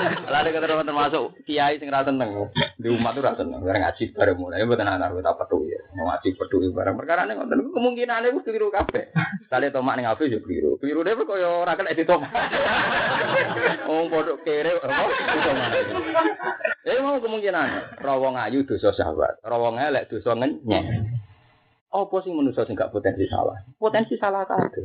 Lha nek termasuk kiai sing ra seneng, di umat tuh ra seneng, ora ngaji bareng mulai mboten ana tak petuk ya. Mau ngaji petuk bareng perkarane ngoten kemungkinane wis keliru kabeh. Sale tomak ning hafiz yo keliru. Kelirune koyo ora kena ditomak. Wong podok kere apa ditomak. Mau kemungkinan rawong ayu dosa syahwat, rawong elek dosa ngenyek. Apa sing manusa sing gak potensi salah? Potensi salah kabeh.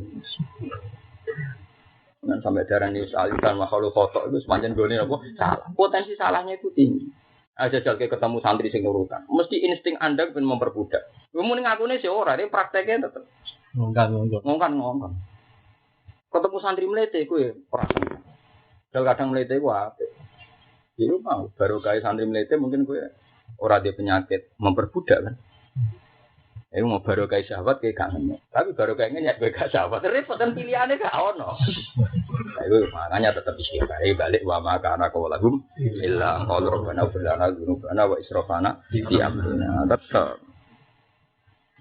Nah, sampai darah ini aliran makhluk foto itu sepanjang gone apa? Salah. Potensi salahnya itu tinggi. Aja jal ketemu santri sing nurutan. Mesti insting Anda ben memperbudak. Muni ngakune sih ora, ini prakteknya tetep ngongkan. Ketemu santri mlete kuwi ora seneng. Kadang mlete ku apik. Iku mau baru kaya santri mlete mungkin kuwi ora dia penyakit memperbudak kan. Mau baru kaya sahabat kayak kangen. Tapi baru kayaknya nyat gak sahabat. Repot kan pilihannya gak ono. Itu makanya tetap istighfar balik wa maka anak walagum illa qaul rabbana fulana dzunubana wa israfana fi amrina. Tetap.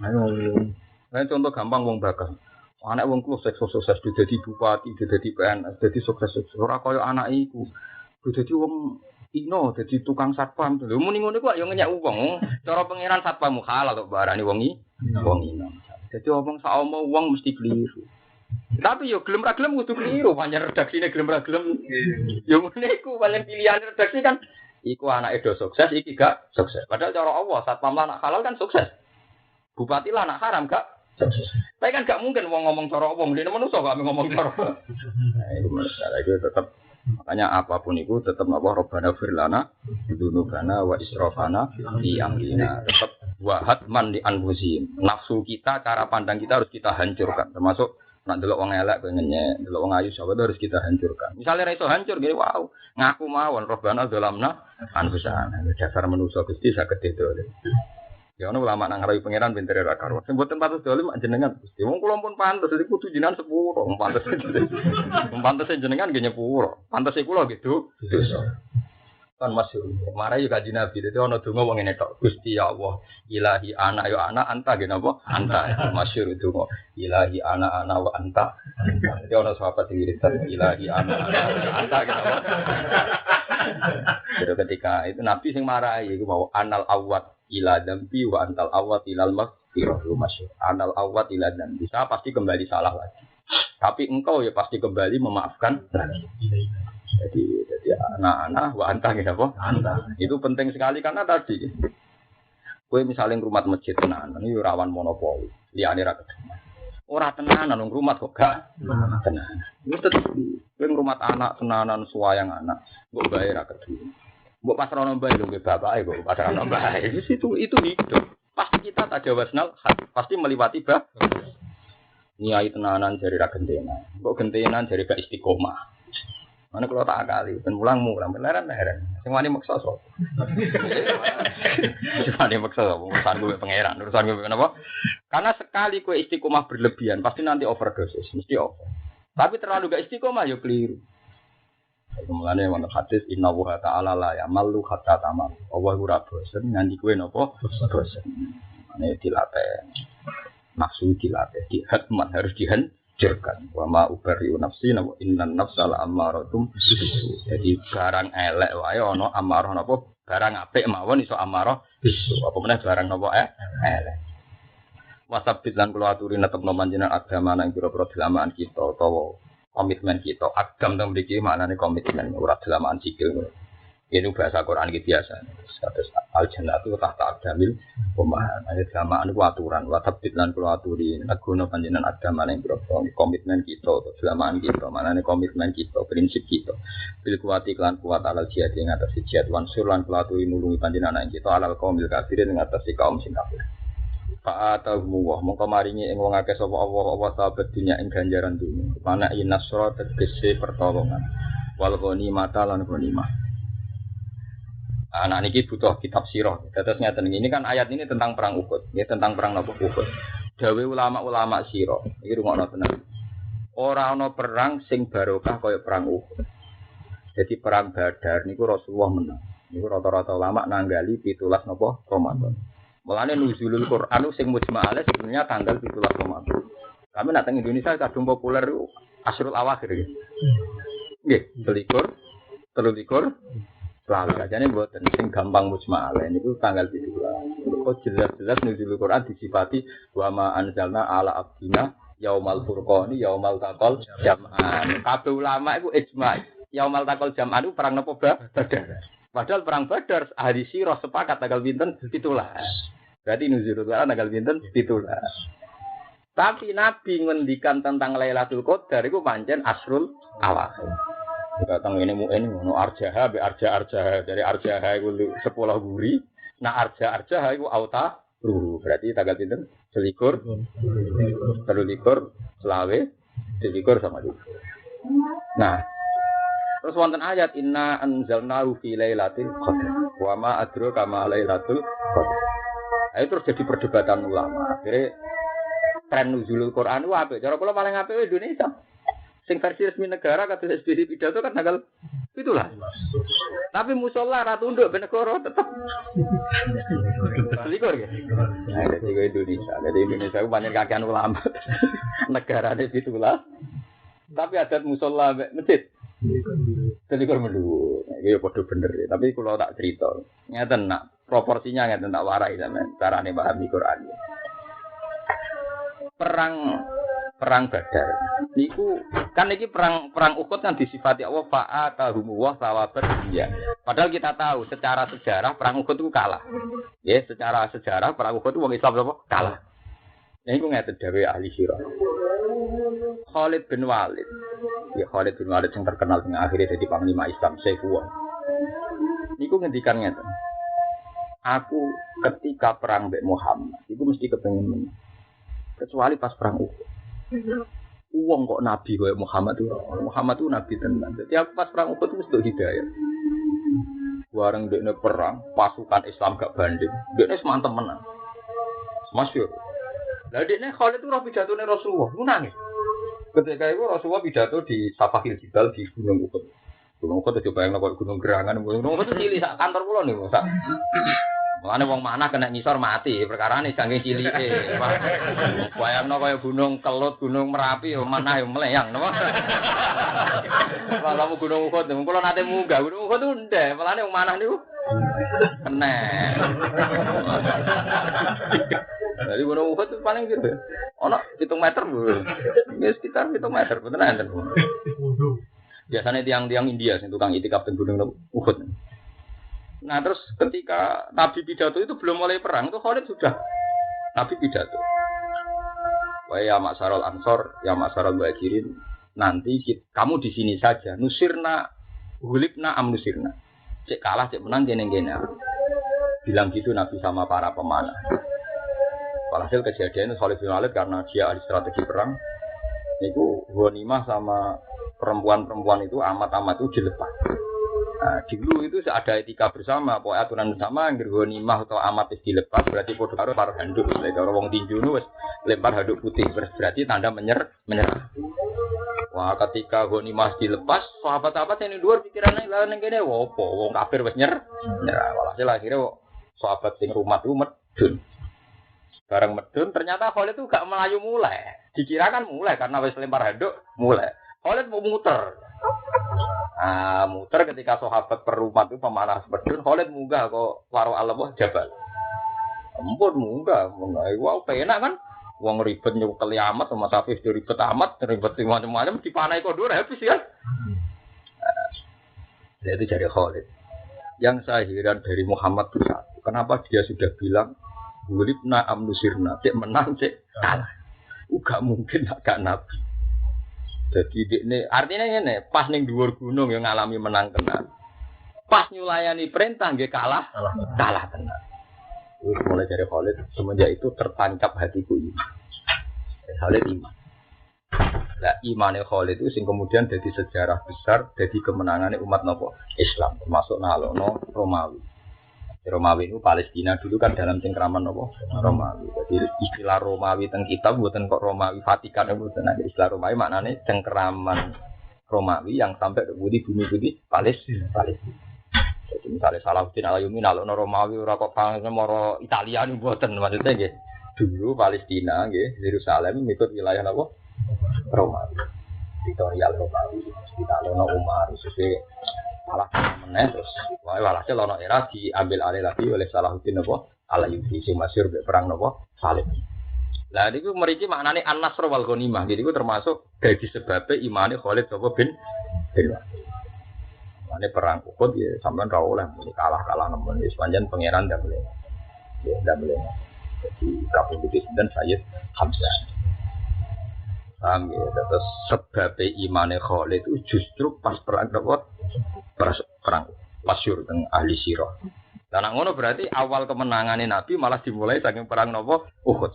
Ayo contoh gampang wong bakal. Anak wong ku sukses dadi bupati, dadi PNS, dadi sukses. Ora kaya anak iku. Dadi wong Ino jadi tukang satpam tuh. Muni ngono kok yo ngenyek wong. Cara pangeran satpam halal kok barani wong ino. Jadi omong saomo wong mesti keliru. Tapi yo gelem ra gelem kudu keliru, pancen redaksine gelem ra gelem. Yo ngene iku paling pilihan redaksi kan iku anake do sukses iki gak sukses. Padahal cara Allah satpam lan halal kan sukses. Bupati lan haram gak sukses. Tapi kan gak mungkin wong ngomong cara wong dene manusa gak ngomong cara. Nah, itu masalah itu tetap. Makanya apapun itu tetap apa Rabbana firlana dzunubana wa israfana fi amrina tetap wahat man di anfusihim. Nafsu kita, cara pandang kita harus kita hancurkan termasuk Nak delok wong elek pengennya, delok wong ayu sahabat harus kita hancurkan. Misalnya ra iso hancur gini, wow, ngaku mawon robbana dzalamna anfusana. Dasar manusa Gusti saged itu. Ya ono ulama nang ngarawi pangeran pinter ra karo. Sing mboten pantes dolim jenengan Gusti. Wong kula pun pantes iki kudu jenengan sepuro. Wong pantes. Wong pantes jenengan nggih nyepuro. Pantes kula gitu. Dosa. Kan masyhur. Marai yo kanjeng Nabi dadi ono donga wong ngene tok. Gusti ya Allah, ilahi ana yo ana anta nggih napa? Anta. Masyhur donga. Ilahi ana wa anta. Dadi ono sahabat wiridan ilahi ana anta nggih napa? Jadi ketika itu Nabi sing marai iku mau anal awat ila dambi wa antal awat ilal maghfirah masyhur. Anal awat ila dambi. Saya pasti kembali salah lagi. Tapi engkau ya pasti kembali memaafkan lagi. Jadi anak-anak wa anta nggih apa? Anta. Itu penting sekali karena tadi kowe misalnya ngrumat masjid tenan, ini rawan monopoli. Liyane ra ketemu. Ora tenanan nang rumah kok gak tenanan. Wis tetep kowe ngrumat anak tenanan suwayang anak, mbok bae ra ketemu. Mbok pas rono bae lho nggih bapake kok pas rono bae. Itu hidup. Pasti kita tajawasnal pasti melewati bah. Niai tenanan jari ra gentena. Kok gentenan jari gak istiqomah. Mana kalau tak kali, dan mulangmu, lampiran heran. Sing wani maksa so. Sing wani maksa so. Urusan gue pangeran, urusan gue kenapa? Karena sekali kue istiqomah berlebihan, pasti nanti overdosis, mesti over. Tapi terlalu gak istiqomah, ya keliru. Kemudian yang hadis Inna Wuha Ta'ala la ya malu hatta tamal. Allah ora bosen nganti kue nopo bosen. Ini dilatih, nafsu dilatih, dihatmat harus dihancurkan. Wa ma ubari'u nafsi wa innan nafsa la ammaratum. Jadi barang elek wae ana amarah napa barang apik mawon iso amarah bisu. Apa meneh barang napa elek. Wasabit lan kula aturi netepno panjenengan agama nang pira-pira dalaman kita utawa komitmen kita. Agam teng mriki maknane komitmen ora dalaman sikil. Ini bahasa Quran iki biasa. Kados al-jannatu tahta aqdamil umahat. Ayat jamaan ku aturan. Wasabit lan kula aturi negono panjenengan agama nang pira-pira komitmen kita utawa dalaman kita. Maknane komitmen kita, prinsip kita. Bil kuwati lan kuat alal jihad ing atas jihad wan sur lan kula aturi nulungi panjenengan kita alal qaumil kafirin ing atas kaum sing kafir. Fa'atahumu wa mongko maringi ing wong akeh sapa Allah sahabat dunya ing ganjaran dunya. Mana inasra tegese pertolongan. Wal ghanimata lan ghanimah. Anak niki butuh kitab sirah. Terus ngeten ini kan ayat ini tentang perang Uhud, ya tentang perang napa Uhud. Dawe ulama-ulama sirah. Iki rungokno tenan. Ora ana perang sing barokah kaya perang Uhud. Jadi perang Badar niku Rasulullah menang. Niku rata-rata ulama nanggali 17 napa Ramadan. Mulane nuzulul Quran sing mujma'ale sebenarnya tanggal 17 Ramadan. Kami nak teng Indonesia kadung populer Asrul Awakhir nggih. Nggih, 23 selalu ajane mboten sing gampang mujma'ale niku tanggal 17. Kok jelas-jelas nuzulul Quran disifati wa ma anzalna ala abdina yaumal furqani yaumal taqal jam'an. Kabeh ulama iku ijma'. Yaumal taqal jam'an itu perang napa Badar. Padahal perang Badar ahli sirah sepakat tanggal pinten 17. Berarti nuzulul Quran tanggal pinten 17. Tapi Nabi ngendikan tentang Lailatul Qadar iku pancen Asrul Awakhir. Datang ini ngono arjaha be arja dari arjaha iku 10 guri, nah arjaha iku auta ruhu. Berarti tanggal pinten? 21, 23, selawe, 23 sama itu. Nah, terus wonten ayat inna anzalnahu fi lailatul qadar. Wa ma adraka ma lailatul qadar. Itu terus jadi perdebatan ulama. Akhirnya tren nuzulul Quran itu apik. Cara kula paling apik Indonesia. Sing versi resmi negara kata SBY pidato kan tanggal itulah. Tapi musala ra tunduk ben negara tetep. Selikur ya. Nah, jadi Indonesia. Jadi Indonesia itu banyak kakean ulama. Negarane itulah. Tapi adat musala masjid. Selikur mendu. Iki ya padha bener ya. Tapi kula tak cerita. Ngeten nak proporsinya ngeten tak warai sampean. Carane pahami Quran. Perang Badar. Niku kan iki perang Uhud kan disifati Allah fa'atahum wa sawabat dia. Padahal kita tahu secara sejarah perang Uhud itu kalah. Ya, secara sejarah perang Uhud itu wong Islam apa? Kalah. Nah iku ngeten dawuh ahli sirah. Khalid bin Walid. Ya Khalid bin Walid yang terkenal dengan akhirnya jadi panglima Islam Saifullah. Niku ngendikan ngeten. Aku ketika perang mbek Muhammad, iku mesti kepengin menang. Kecuali pas perang Uhud. Uang kok nabi kayak Muhammad itu. Muhammad itu nabi tenan. Jadi aku pas perang Uhud itu untuk hidayah. Bareng dekne perang, pasukan Islam gak banding. Dekne semanten menang. Masyhur. Lah dekne Khalid itu ora pidatone Rasulullah, lu nangis. Ketika itu Rasulullah pidato di Safakil Jibal di Gunung Uhud. Gunung Uhud itu bayangno kok gunung gerangan, gunung Uhud itu cilik sak kantor kula niku, sak. Mulane wong manah kena ngisor mati, perkarane saking cilike. Bayangno kaya gunung Kelut, gunung Merapi yo manah yo meleyang, napa? Kalau gunung Uhud, kula nate munggah gunung Uhud itu ndek, mulane wong manah niku kena. Jadi gunung Uhud itu paling gitu. Ono 7 meter lho. Ya sekitar 7 meter, bener enten. Biasanya tiang-tiang India sing tukang itikaf teng gunung Uhud. Nah terus ketika Nabi pidato itu belum mulai perang itu Khalid sudah Nabi pidato. Wah ya Maksarul Ansor, ya Maksarul Muhajirin, nanti kamu di sini saja. Nusirna, hulibna am nusirna. Cek kalah, cek menang, gene-gene. Bilang gitu Nabi sama para pemanah. Walhasil kejadian itu Khalid bin Walid karena dia ahli strategi perang. Itu ghanimah sama perempuan-perempuan itu amat-amat itu dilepas. Nah, dulu itu ada etika bersama, pokoknya aturan bersama, ghanimah atau amat itu dilepas berarti podo karo par handuk. Kalau wong tinju nu wis lempar handuk putih berarti tanda menyerah. Wah, ketika ghanimah dilepas, sahabat-sahabat yang di luar pikirannya lah ning kene opo, wong kafir wis nyerah. Walhasil akhirnya sahabat sing rumah itu medun. Barang medun ternyata Khalid itu gak melayu mulai. Dikira kan mulai karena wis lempar handuk mulai. Khalid mau muter. Muter ketika sahabat perumat itu pemanah medun, Khalid munggah kok waro alam jabal. Ampun munggah. Wow, penak kan? Wong ribet nyekel amat sama Safis ribet amat, ribet macam-macam dipanai kok dur habis ya. Itu jadi Khalid. Yang saya heran dari Muhammad itu satu. Kenapa dia sudah bilang Gulibna amnusirna, cek menang, cek kalah. Gak mungkin gak nabi. Jadi ini artinya ini pas ning dhuwur gunung yang ngalami menang tenan. Pas nyulayani perintah nggih kalah tenan. Mulai dari Khalid semenjak itu tertancap hatiku ini. Khalid iman. Lah imane Khalid itu sing kemudian jadi sejarah besar, jadi kemenangannya umat nopo Islam termasuk nalono Romawi. Romawi itu Palestina dulu kan dalam cengkraman apa? Romawi. Jadi istilah Romawi teng kitab buatan kok Romawi Vatikan buatan ada istilah Romawi maknanya cengkraman Romawi yang sampai ke bumi Palestina. Jadi misalnya Salahuddin Al-Ayyubi nalokno Romawi ora kok moro Italia nih buatan maksudnya nggih. Dulu Palestina nggih Yerusalem ikut wilayah apa? Romawi. Teritorial Romawi. Ditalokno Umar sesuk malah meneh terus walhasil ana era diambil alih lagi oleh Salahuddin Al-Ayyubi sing masyhur perang Salib. Lah niku mriki maknane an-nasr wal ghanimah. Jadi iku termasuk dadi sebabe imane Khalid bin Walid. Mane perang Uhud ya sampean ra oleh kalah nemen wis pancen pangeran ndak boleh. Ya ndak boleh. Jadi kapundhut dan Sayyid Hamzah. Paham ya, terus sebabe imane Khalid itu justru pas perang perang masyhur teng ahli sirah. Lah nek ngono berarti awal kemenangane Nabi malah dimulai saking perang Uhud.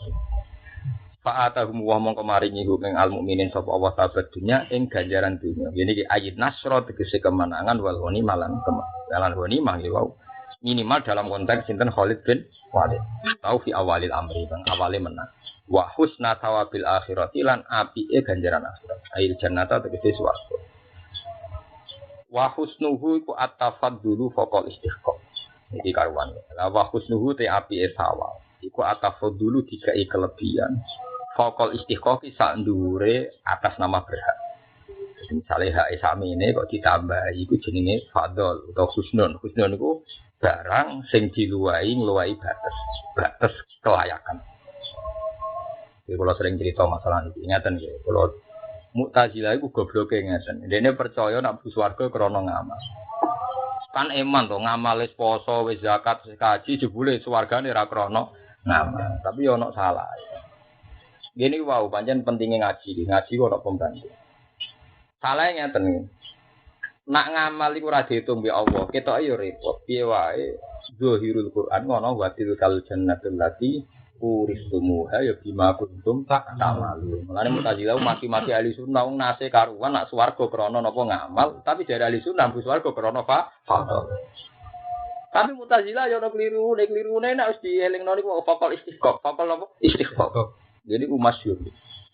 Fa'atahum wa mongko maringi ing al-mukminin sapa Allah sahabat dunya ing ganjaran dunya. Yen iki ayat nasra tegese kemenangan wal ghanimah lan ghanimah iki wae minimal dalam konteks sinten Khalid bin Walid. Tau fi awalil amri bang awale menang. Wa husna thawabil akhirati lan apike ganjaran akhirat. Ail jannata tegese swarga. Wa husnuhu ku at-tafaddulu faqal istiqam. Iki karuan. La wa husnuhu te apike sawal. Iku at-tafaddulu dikai kelebihan. Faqal istiqam ki sak ndure atas nama berhak. Misalnya hak sami ini kok ditambah iku jenenge fadl atau husnun. Husnun iku barang sing diluwahi ngluwahi batas kelayakan. Jadi kalau sering cerita masalah ini, ingatan ya. Kalau Mu'tazilah itu gobloke ingatan. Dia percaya nak bus warga krono ngamal. Kan eman tuh ngamal wis poso, wis zakat, wis kaji, jebule swargane ra krono ngamal. Tapi yo ono salah. Gini wow, pancen pentingnya ngaji ono pembantu. Salah ingatan. Nak ngamal iku ora diitung mbek Allah, ketok yo repot. Piye wae zahirul Quran ngono wa tilkal jannatul lati uristumuha ya bima kuntum ta'malun. Mulane Mu'tazilah maki-maki ahli sunnah wong nase karuan nak swarga krana napa ngamal, tapi dari ahli sunnah mlebu swarga krana fadl. Tapi Mu'tazilah ya ono klirune nek wis dielingno niku fakol istiqomah. Fakol napa? Istiqomah. Jadi ku masyhur.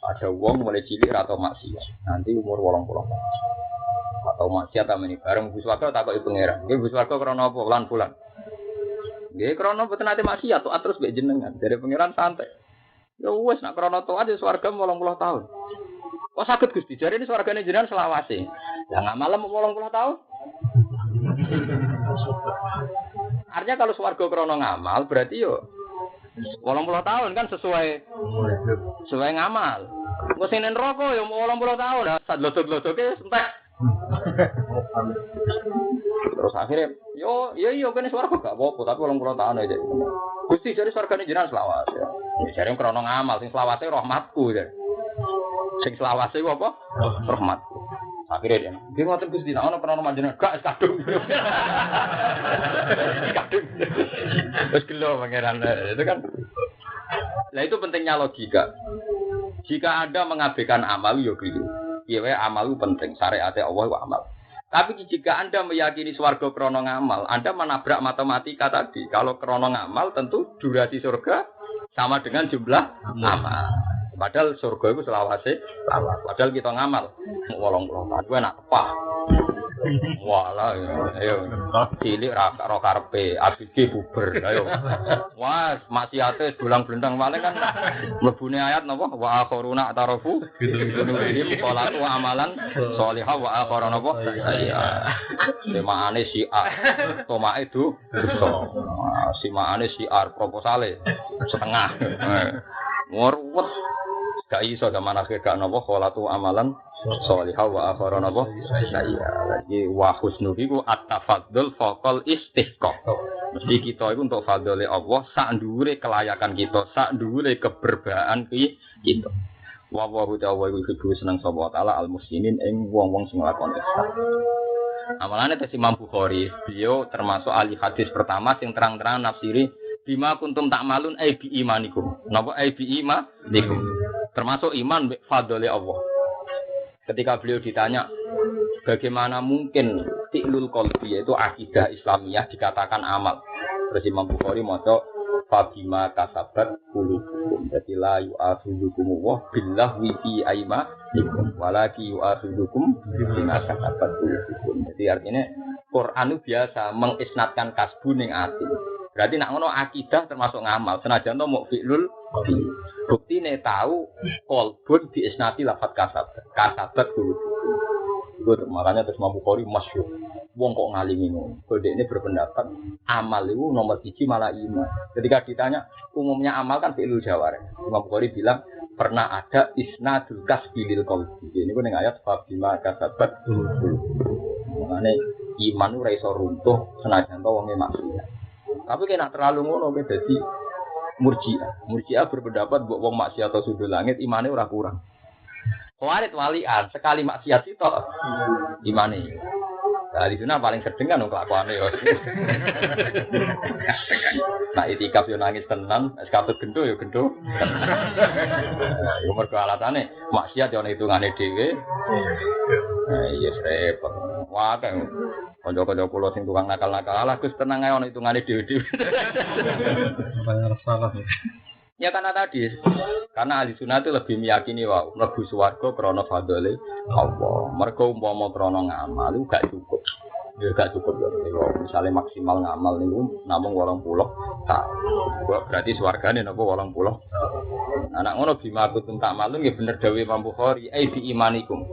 Ada wong mulai cilik ra tau maksiat. Nanti umur 80 tahun. Atau maksiat amene bareng Gus Warga takoki pangeran. Nggih Gus Warga krana apa? Bulan. Nggih krana mboten ate maksiat taat terus mbek jenengan. Dari pangeran santai. Ya wis nak krana taat ya swarga 80 tahun. Kok saged Gusti? Jare ini swargane jenengan selawase. Lah ngamal 80 tahun. Artinya kalau swarga krana ngamal berarti yo 80 tahun kan sesuai ngamal. Engko sing ning neraka yo 80 tahun. Lah sadlodok-lodoke entek. Terus akhirnya yo kene swarga gak apa-apa tapi 80 tahun aja. Gusti jare swargane jenengan selawase. Ya jare krana ngamal sing selawase rahmatku ya. Sing selawase apa? Rahmatku. Akhirnya dia ngotot Gusti, nak ono pernah manjenengan gak kadung. Kadung. Wes gelo pangeran itu kan. Nah itu pentingnya logika. Jika Anda mengabaikan amal yo keliru. Piye wae amal itu penting, syariat Allah itu amal. Tapi jika Anda meyakini swarga krana ngamal, Anda menabrak matematika tadi. Kalau krana ngamal tentu durasi surga sama dengan jumlah amal. Padahal surga itu selawase, padahal kita ngamal. Wolong gue nak tepah. Walah, ayo. Cilik ro karepe, abdi buber, ayo. Wah, maksiate dulang-blendang paling kan mlebune ayat napa? Wa akharuna tarafu ini qalatu amalan sholihah wa akhara napa? Iya. Semaane siar. Tomake itu. Simaane siar proposale setengah. Ngorwet gak iso zaman akhir gak napa qalatu amalan sholihah wa akhara napa? Iya. Lagi wa husnu iku at-tafaddul faqal istihqaq. Mesti kita iku untuk fadhole Allah sak dhuwure kelayakan kita, sak dhuwure keberbaan kita. Wa ta'ala iku seneng sapa taala al-muslimin ing wong-wong sing nglakoni ihsan. Amalane tes Imam Bukhari, beliau termasuk ahli hadis pertama sing terang-terang nafsiri bima kuntum ta'malun ai bi imanikum. Napa ai bi imanikum? Termasuk iman fadhole Allah. Ketika beliau ditanya bagaimana mungkin ti'lul qalbi yaitu akidah Islamiyah dikatakan amal. Terus Imam Bukhari maca fabima kasabat qulubukum. Jadi la yu'akhidhukum wa billahi fi aymanikum walaki yu'akhidhukum bima kasabat qulubukum. Jadi artinya Quran itu biasa mengisnatkan kasbu ning ati. Berarti nak ngono akidah termasuk ngamal. Senajan to muk fi'lul qalbi. Buktine tahu qalbun diisnati lafaz kasabat qulubukum. Itu makanya terus Imam Bukhari masyhur. Wong kok ngalimi ngono. Kode ini berpendapat amal itu nomor 1 malah iman. Ketika ditanya umumnya amal kan fi'lul jawarih. Imam Bukhari bilang pernah ada isnadul kasbi lil qalbi. Ini ku ning ayat fa bima kasabat. Makane iman ora iso runtuh senajan to wonge maksiat. Tapi kena terlalu ngono ke dadi murji'ah. Murji'ah berpendapat mbok wong maksiat atau sudul langit imane ora kurang. Khawarij walian sekali maksiat itu imane. Nah, di sana paling sedeng kan kelakuane yo. Nah, itikaf yo nangis tenan, kabeh gendho yo gendho. Yo mergo alatane maksiat yo hitungane dhewe. Nah, iya repot. Wah, kan kanca-kanca kula sing tukang nakal-nakal, alah Gus tenang ae ono hitungane dhewe-dhewe. Banyak salah. Ya karena tadi, karena ahli sunnah itu lebih meyakini wow, mlebu swarga krana fadhole Allah. Mergo umpama krana ngamal itu gak cukup. Ya gak cukup lho. Misale maksimal ngamal niku namung 80 tahun. Berarti swargane napa 80. Anak ngono bima kuntum ta'malun nggih bener dawuh Imam Bukhari, ai bi imanikum.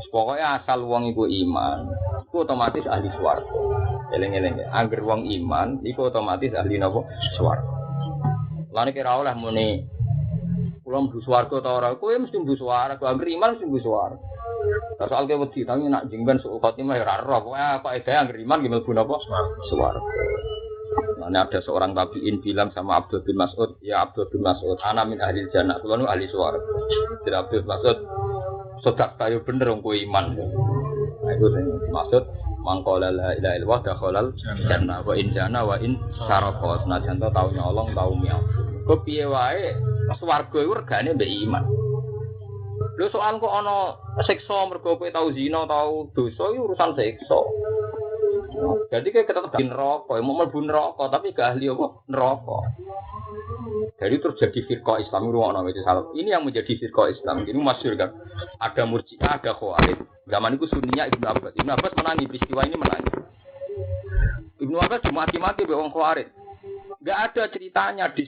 Pokoke asal wong iku iman, iku otomatis ahli swarga. Eling-eling, angger wong iman iku otomatis ahli napa swarga. Lan kira oleh muni kula mlebu swarga ta ora, kowe mesti mlebu swarga, kowe anggere iman mesti mlebu swarga. Lah soal kowe wedi tapi nak jengben suku khotimah ora ora, kowe apa ide anggere iman ki mlebu napa swarga. Nah, ada seorang tabi'in bilang sama Abdul bin Mas'ud, ya Abdul bin Mas'ud, ana min ahli jannah, kula nu ahli swarga. Jadi Abdul bin Mas'ud sedek tayo bener wong kowe iman. Nah, itu sing maksud mangkola la ilaha illallah dakhalal jannah wa in jana wa in sarqa. Senajan to tau nyolong tau miau. Kok piye wae swarga iku regane mbek iman. Lho soal kok ana siksa mergo kowe tau zina tau dosa iku urusan siksa. Jadi kayak kita tetap di neraka, mau mlebu neraka tapi gak ahli apa neraka. Jadi terjadi firqah Islam ini yang menjadi firqah Islam. Ini masyhur kan. Ada Murji'ah, ada Khawarij. Zaman itu Sunninya Ibnu Abbas. Ibnu Abbas menangi peristiwa ini menangi. Ibnu Abbas cuma mati-mati be wong Khawarij. Enggak ada ceritanya di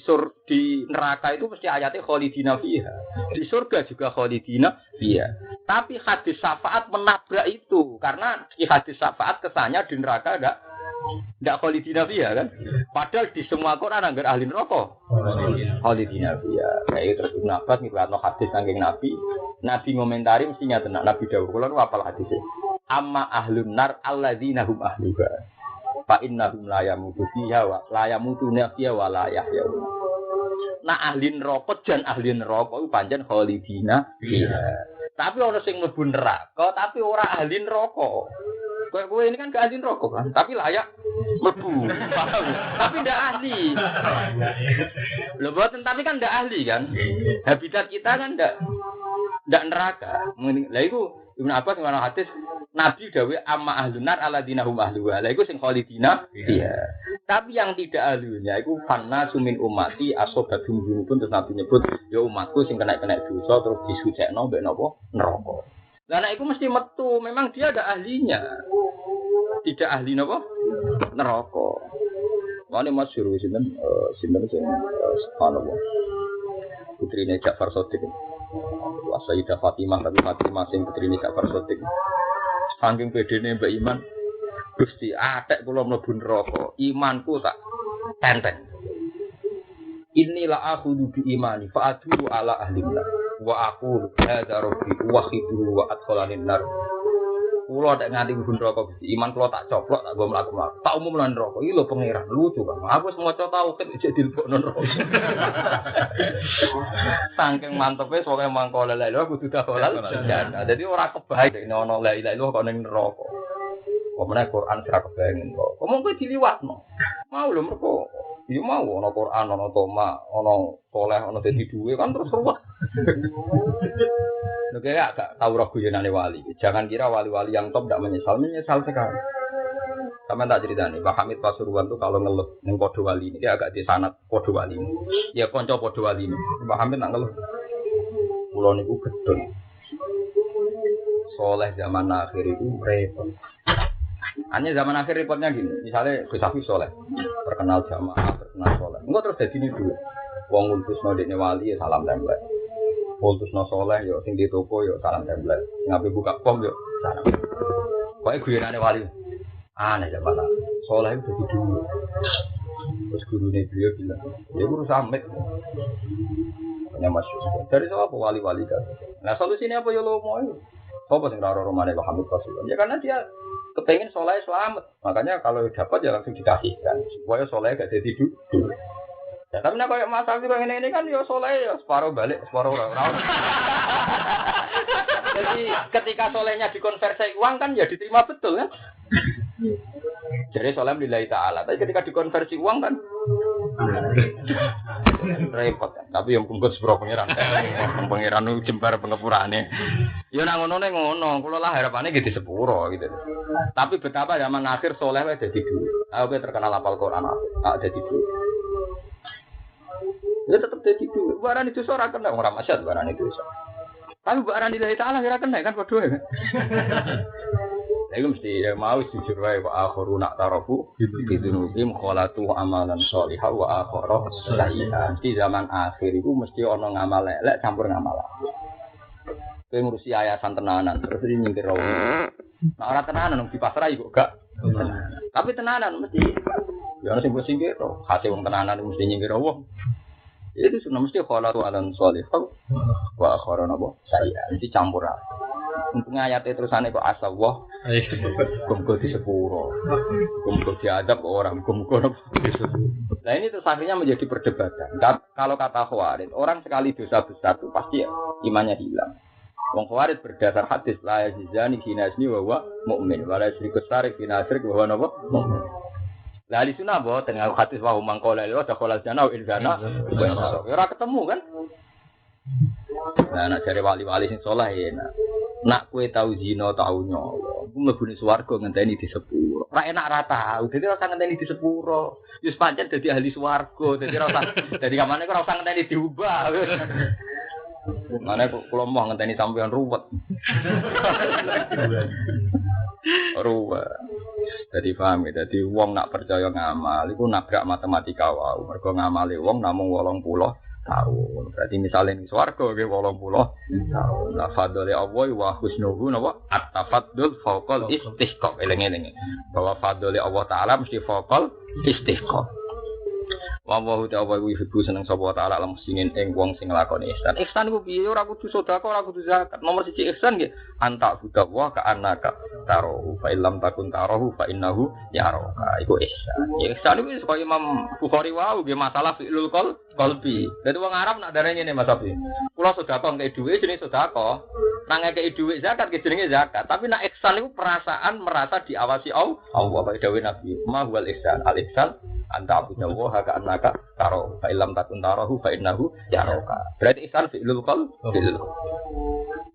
neraka itu mesti ayatnya khalidina fiha. Di surga juga khalidina fiha. Tapi hadis syafaat menabrak itu karena di hadis syafaat kesannya di neraka enggak khalidina fiha kan. Padahal di semua Quran anggar ahli neraka khalidina fiha. Kayak terus Ibnu Abbas ngibatno hadis saking Nabi. Nabi ngomentari mestinya tenan Nabi dawuh kula nu apal hadisnya. Amma ahlun nar alladzina hum ahluha. Fa innahum la yamutu fiha wa la yamutuna fiha wa la yahya. Nah ahli neraka jan ahli neraka iku pancen khalidina fiha. Tapi ana sing mlebu neraka tapi ora ahli neraka. Kowe ini kan gak ahli neraka kan, tapi layak mlebu. Tapi ndak ahli. Lho boten tapi kan ndak ahli kan. Habitat kita kan ndak neraka. Lah iku Ibnu Abbas ngono hadis Nabi dawuh amma ahlunar alladzina hum ahluha. Lah iku sing khalidina iya. Tapi yang tidak ahlunya iku fanna sumin ummati asobatum pun terus Nabi nyebut ya umatku sing kena dosa terus disucekno mbek napa neraka. Lah nek iku mesti metu, memang dia ada ahlinya. Tidak ahli napa neraka. Mane masyhur sinten subhanallah. Putrine Ja'far Shadiq. Sayyidah Fatimah, tapi Fatimah sing putrine Ja'far Shadiq. Saking bedene Mbak Iman, Gusti atek kula mlebu neraka, imanku tak tenteng. Inilah aku bi imani fa adu ala ahli nar wa aqulu hadza rabbi wa khidu wa adkhalanin nar. Kula nek nganti mlebu neraka Gusti, iman kula tak coplok tak go mlaku-mlaku. Tak umum lan neraka. Iki lho pangeran lucu kan. Aku wis maca tauhid ijek dilebokno neraka. Saking mantepe pokoke mangko la ilaha illallah kudu halal. Dadi ora kebaik nek ana la ilaha illallah kok ning neraka. Pemene Quran sira kebayang kok. Omong kowe diliwatno. Mau lho mergo ya mau ana Quran, ana toma, ana saleh, ana dadi duwe kan terus ruwet. Lho kaya gak tau roh guyonane wali. Jangan kira wali-wali yang top ndak menyesal sekali. Sama tak ceritane, Pak Hamid Pasuruan tuh kalau ngeluh ning padha wali ini dia agak disanat padha wali. Ya kanca padha wali. Pak Hamid nak ngeluh. Kula niku gedhe. Saleh zaman akhir itu repot. Hanya zaman akhir repotnya gini, misalnya Gus Hafiz soleh, terkenal jamaah, terkenal soleh. Enggak terus jadi ini dulu. Wong ngultusno dekne wali ya salam tempel. Ngultusno soleh yo sing di toko yo salam tempel. Ngapain buka pom yo salam. Pokoke guyonane wali. Aneh zaman soleh itu jadi dulu. Terus gurunya beliau bilang, ya guru samit. Hanya masyhur. Dari siapa wali-wali kan? Nah solusinya apa yo lo mau? Apa sing ora romane Pak Hamid Pasuruan? Ya karena dia kepengen soleh selamat, makanya kalau dapat ya langsung dikasihkan supaya soleh gak jadi dulu. Ya, tapi nak kayak Mas Afif ini kan ya soleh ya separuh balik separuh orang. Jadi ketika solehnya dikonversi uang kan ya diterima betul kan? Jadi soleh lillahi ta'ala, tapi ketika dikonversi uang kan repot kan. Tapi yang kumpul sepuro pangeran. Pangeran itu jembar pengepurane. Ya nang ngono, kula lah harapane gitu sepuro gitu. Tapi betapa zaman akhir soleh wae dadi dulu. Aku terkenal hafal Quran dadi dulu. Ya tetep dadi dulu. Barang itu ora kena ora masyad barang itu. Tapi barang lillahi ta'ala ora kena kan padha kan. Iku mesti ya mau jujur wae wa akhiruna tarafu bidunubim khalatu amalan sholihah wa akhara sayyi'ah. Di zaman akhir iku mesti ana ngamal elek campur ngamal. Kowe ngurusi yayasan tenanan terus nyingkir rawu. Nah ora tenanan di pasrai kok gak. Tapi tenanan mesti ya ana sing mbok singkir to. Hate wong tenanan mesti nyingkir rawu. Itu sudah mesti khalatu amalan sholihah wa akhara sayyi'ah. Mesti campur. Untungnya ayatnya terusannya kok asawah kumko di sepuro kumko diadab orang kumko di sepuro. Nah ini terus akhirnya menjadi perdebatan. Kalau kata Khawarij, orang sekali dosa besar itu pasti imannya hilang. Wong Khawarij berdasar hadis la yazani hina ismi wa huwa mukmin wa la yusyriku syarika hina asyrik wa huwa mukmin. Lah ahli sunnah mboten ngaku hadis wa mangkola lho dakhala jannah ilzana. Ora ketemu kan? Nah, nak cari wali-wali sing saleh ya. Nak kowe tau zina tau nyolo, iku mlebune swarga ngenteni di sepuro. Ora enak ra tau, dadi ora usah ngenteni di sepuro. Wis pancen dadi ahli swarga, dadi ora usah dadi kamane ora usah ngenteni diubah. Mane kula mau ngenteni sampean ruwet. Ruwet. Jadi paham ya, jadi wong nak percaya ngamal, itu nabrak matematika wae. Mergo ngamali wong namung 80 tahun. Berarti misalnya ning swarga nggih 80 tahun. La fadli Allah wa husnuhu napa at-tafaddul fawqal istihqaq. Eling-eling. Bahwa fadli Allah taala mesti fawqal istihqaq. Wa ta'ala yuhibbu seneng sapa taala lam singin ing wong sing nglakoni ihsan. Ihsan iku piye ora kudu sedekah, ora kudu zakat. Nomor 1 ihsan nggih anta budawa ka annaka tarahu fa illam takun tarahu fa innahu yaraka. Iku ihsan. Ihsan iku kaya Imam Bukhari wae nggih masalah fi'lul qalbi. Dadi wong Arab nak darane ngene Mas Abi. Kula sedekah ngeke dhuwit jenenge sedekah. Nang ngeke dhuwit zakat ki jenenge zakat. Tapi nak ihsan iku perasaan merasa diawasi Allah. Kaya dawuh Nabi, "Ma huwal ihsan?" Al-ihsan anta abudawa ka annaka taro fa illam takun tarahu fa innahu yaraka. Berarti ihsan fi'lul qalbi.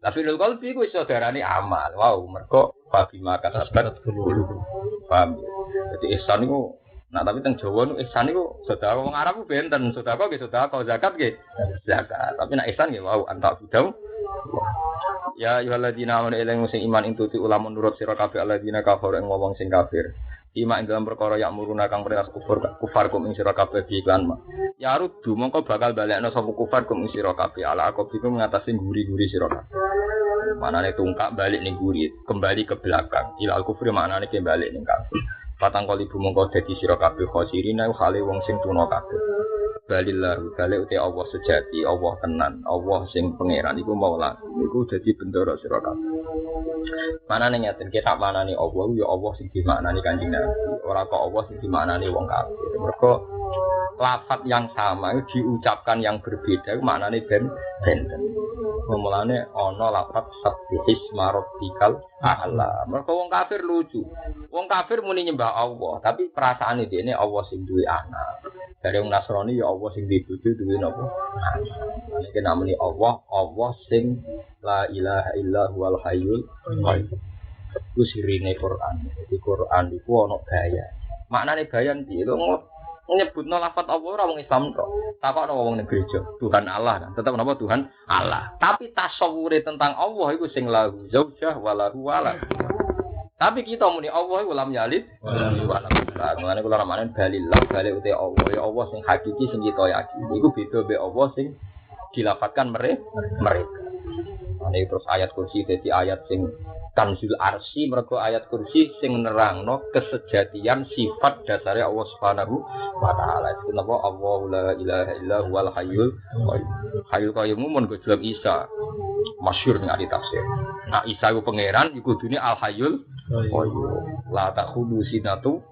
La fi'lul qalbi ku iso darani amal. Wow, mergo fa bima kasabat paham. Jadi ihsan iku nah tapi teng Jawa niku ihsan iku sedekah wong Arab ku benten, sedekah nggih sedekah, zakat nggih zakat. Tapi nek ihsan nggih wow anta abudawa. Ya ayyuhalladzina amanu ilaihi sing iman ing tuti ulama nurut sira kabeh alladzina kafaru ing wong sing kafir. Ima ing dalam perkara yak muruna kang perintah kufar kum ing sira kabeh bi iklan ma. Ya rudu mongko bakal balekno sapa kufar kum ing sira kabeh ala akobiku ngatasi guri-guri sira kabeh. Manane tungkak balik ning guri, kembali ke belakang. Ilal kufri manane ke balik ning kafir. Patang kali bu mongko dadi sira kabeh khosirina khale wong sing tuna kabeh. Balillahu balik uti Allah sejati, Allah tenan, Allah sing pangeran iku maula. Iku dadi bendera sira kabeh. Manane ngaten kita manani Allah ya Allah sing dimaknani Kanjeng Nabi. Ora kok Allah sing dimaknani wong kafir. Mergo lafaz yang sama itu diucapkan yang berbeda maknane benten. Mulane ana lafaz sabbihis marabbikal a'la. Mergo wong kafir lucu. Wong kafir muni nyembah Allah, tapi perasaane dene Allah sing duwe anak. Dari wong Nasrani ya Allah sing duwe bojo duwe napa? Iki namanya Allah, Allah sing la ilaha illa huwal hayyul qayyum. Iku sirine Quran. Jadi Quran iku ana gaya. Maknane bayan piye lho nyebutno lafaz Allah ora wong Islam tok. Takokno wong ning gereja, Tuhan Allah kan. Tetep napa Tuhan Allah. Tapi tasawure tentang Allah iku sing lahu zaujah walahu walad. Tapi kita muni Allah iku lam yalid wa lam yulad. Mulane kula ramane balillah balik uti Allah ya Allah sing hakiki sing kita yakini. Iku beda be Allah sing dilafadzkan mereka. Ini terus ayat kursi jadi ayat sing Kanzul Arsy mergo ayat kursi sing nerangno kesejatian sifat dasare Allah Subhanahu wa taala. Itu napa Allahu la ilaha illa huwal hayyul qayyum. Hayyul qayyum mun go dalam Isa. Masyhur ning ahli tafsir. Nah Isa ku pangeran iku kudune Al Hayyul qayyum. La takhudu sinatu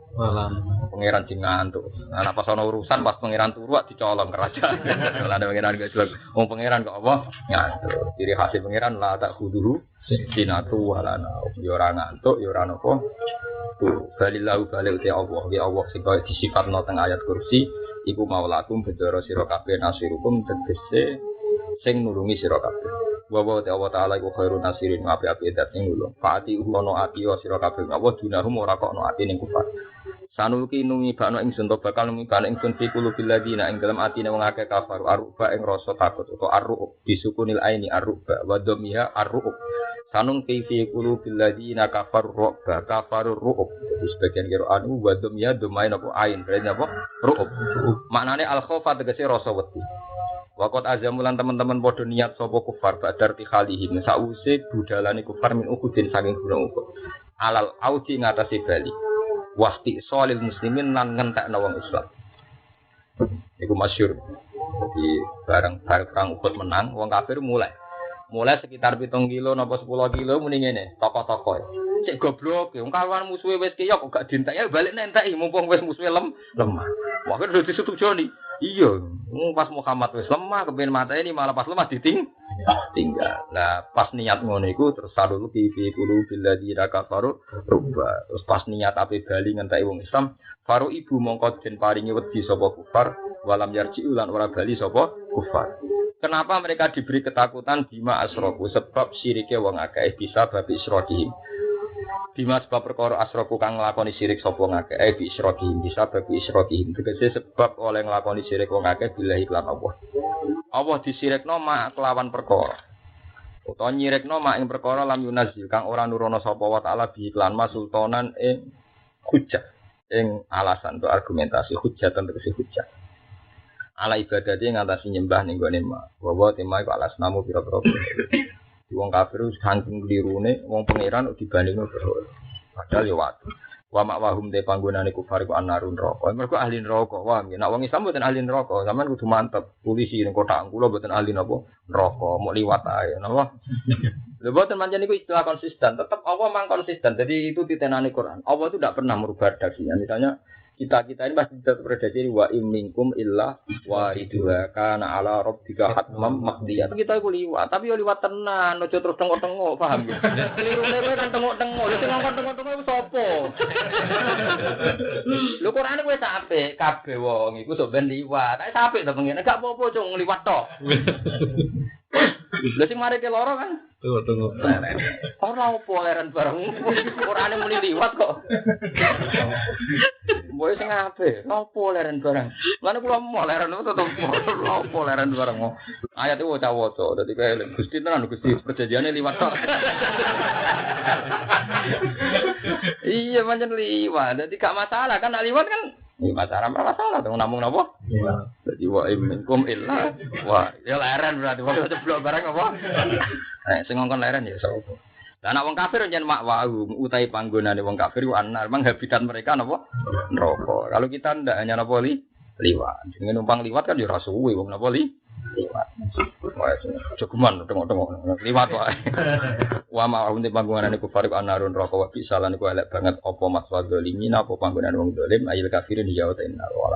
pangeran sing ngantuk. Nah pas ana urusan pas pangeran turu dicolong kerajaan. Lah ada pangeran gak jelas. Wong pangeran kok apa? Ngantuk. Ciri khas pangeran la takhudu sinatu walana. Ya ora ngantuk, ya ora napa. Tuh, balillahu balil te Allah. Ya Allah sing kaya disifatno teng ayat kursi iku maulakum bendera sira kabeh nasirukum tegese sing nulungi sira kabeh. Wa te Allah taala iku khairun nasirin api-api dat sing nulung. Faati ulono ati sira kabeh. Allah dunahum ora kok ono ati ning kufar. Sanuki nungi bakno ingsun to bakal nungi bakno ingsun fi qulubil ladina ing dalem atine wong akeh kafir aruba ing rasa takut utawa arru'ub disukunil aini arruba wa dhammiha arru'ub sanung fi qulubil ladina kafir ru'ba kafarur ru'ub jadi sebagian qira'an wa dhammiha dhamain apa ain berarti apa ru'ub maknane al khaufa tegese rasa wedi waqat azamulan teman-teman padha niat sapa kufar badar tikhalihim sause budalane kufar min ukudin saking gunung ukud alal auji ngatasi bali wasti solil muslimin lan ngentekno wong Islam. Iku masyhur. Jadi bareng perang Uhud menang, wong kafir mulai sekitar 7 kilo napa 10 kilo muni ngene, tokoh-tokoh. Cek goblok, wong kawan musuhe wis kaya kok gak dientek balik nenteki mumpung wis musuhe lemah. Wah kan udah disetujoni. Iya, pas Muhammad wis lemah kepen mateni malah pas lemah tinggal. Nah, pas niat ngono iku terus sadulu fi qulu billadzi kafaru rubba. Terus pas niat ape bali ngentek wong Islam, faru ibu mongko den paringi wedi sapa kufar, walam yarji ulan ora bali sapa kufar. Kenapa mereka diberi ketakutan bima asroku? Sebab syirike wong akeh bisa babi isrokihim. Bima sebab perkara asroku kang nglakoni syirik sapa ngakeh bi isrokihim bisa babi isrokihim. Tegese sebab oleh nglakoni syirik wong akeh billahi lan Allah. Allah disirikno mak kelawan perkara. Utawa nyirikno mak ing perkara lam yunazil kang ora nurono sapa wa taala bi iklan sultanan ing hujjah ing alasan untuk argumentasi hujjah tegese hujjah. Ala ibadati ngatasi nyembah ning gone mak. Wa tema iku alas namu pira-pira. Wong kafir saking klirune wong pangeran dibandingno berhala. Padahal ya watu. Wa makwahum te panggonane kufar iku anarun neraka. Mergo ahli neraka. Wah, nek wong Islam mboten ahli neraka, sampean kudu mantep. Polisi ning kotak kula mboten ahli napa? Neraka, mau liwat ae, napa? Lha mboten pancen iku istilah konsisten, tetep Allah mang konsisten. Jadi itu titenane Quran. Allah itu tidak pernah merubah redaksinya. Misalnya kita ini pasti tetap redaksi wa minkum illa wariduha kana ala rabbika hatmam maqdiyah. Kita iku liwat, tapi yo liwat tenan, aja terus tengok-tengok, paham ya? Kelirune kowe kan tengok-tengok, lha sing ngongkon tengok-tengok iku sapa? Lho Quran kowe apik, kabeh wong iku sok ben liwat. Tak apik to pengen, gak apa-apa cung liwat tok. Lha sing mari ke loro kan? Tengok. Ora opo leren bareng. Qur'ane muni liwat kok. Boy sing apik, opo leren bareng. Lan kula mau leren tetep opo leren bareng. Ayat itu waca-waca. Dadi kae Gusti tenan Gusti perjanjiane liwat tok. Iya pancen liwat. Dadi gak masalah kan liwat kan. Ini masalah, tuh namung napa? Iya. Jadi wa minkum illa wa ya leren berarti wong ceblok barang apa? Sing ngongkon leren ya sapa? Lah nek wong kafir njen mak wa'u utahe panggonane wong kafir ku anar, memang habitat mereka napa? Neraka. Kalau kita ndak hanya napa liwat. Jenenge numpang liwat kan ya ora suwe wong napa liwat. Wah, jogeman tengok-tengok liwat wae. Wa ma'un te panggonane kufar ku anarun neraka wa bisalan ku elek banget apa maswa zalimin apa panggonane wong zalim ayil kafirin ya wa ta'ala.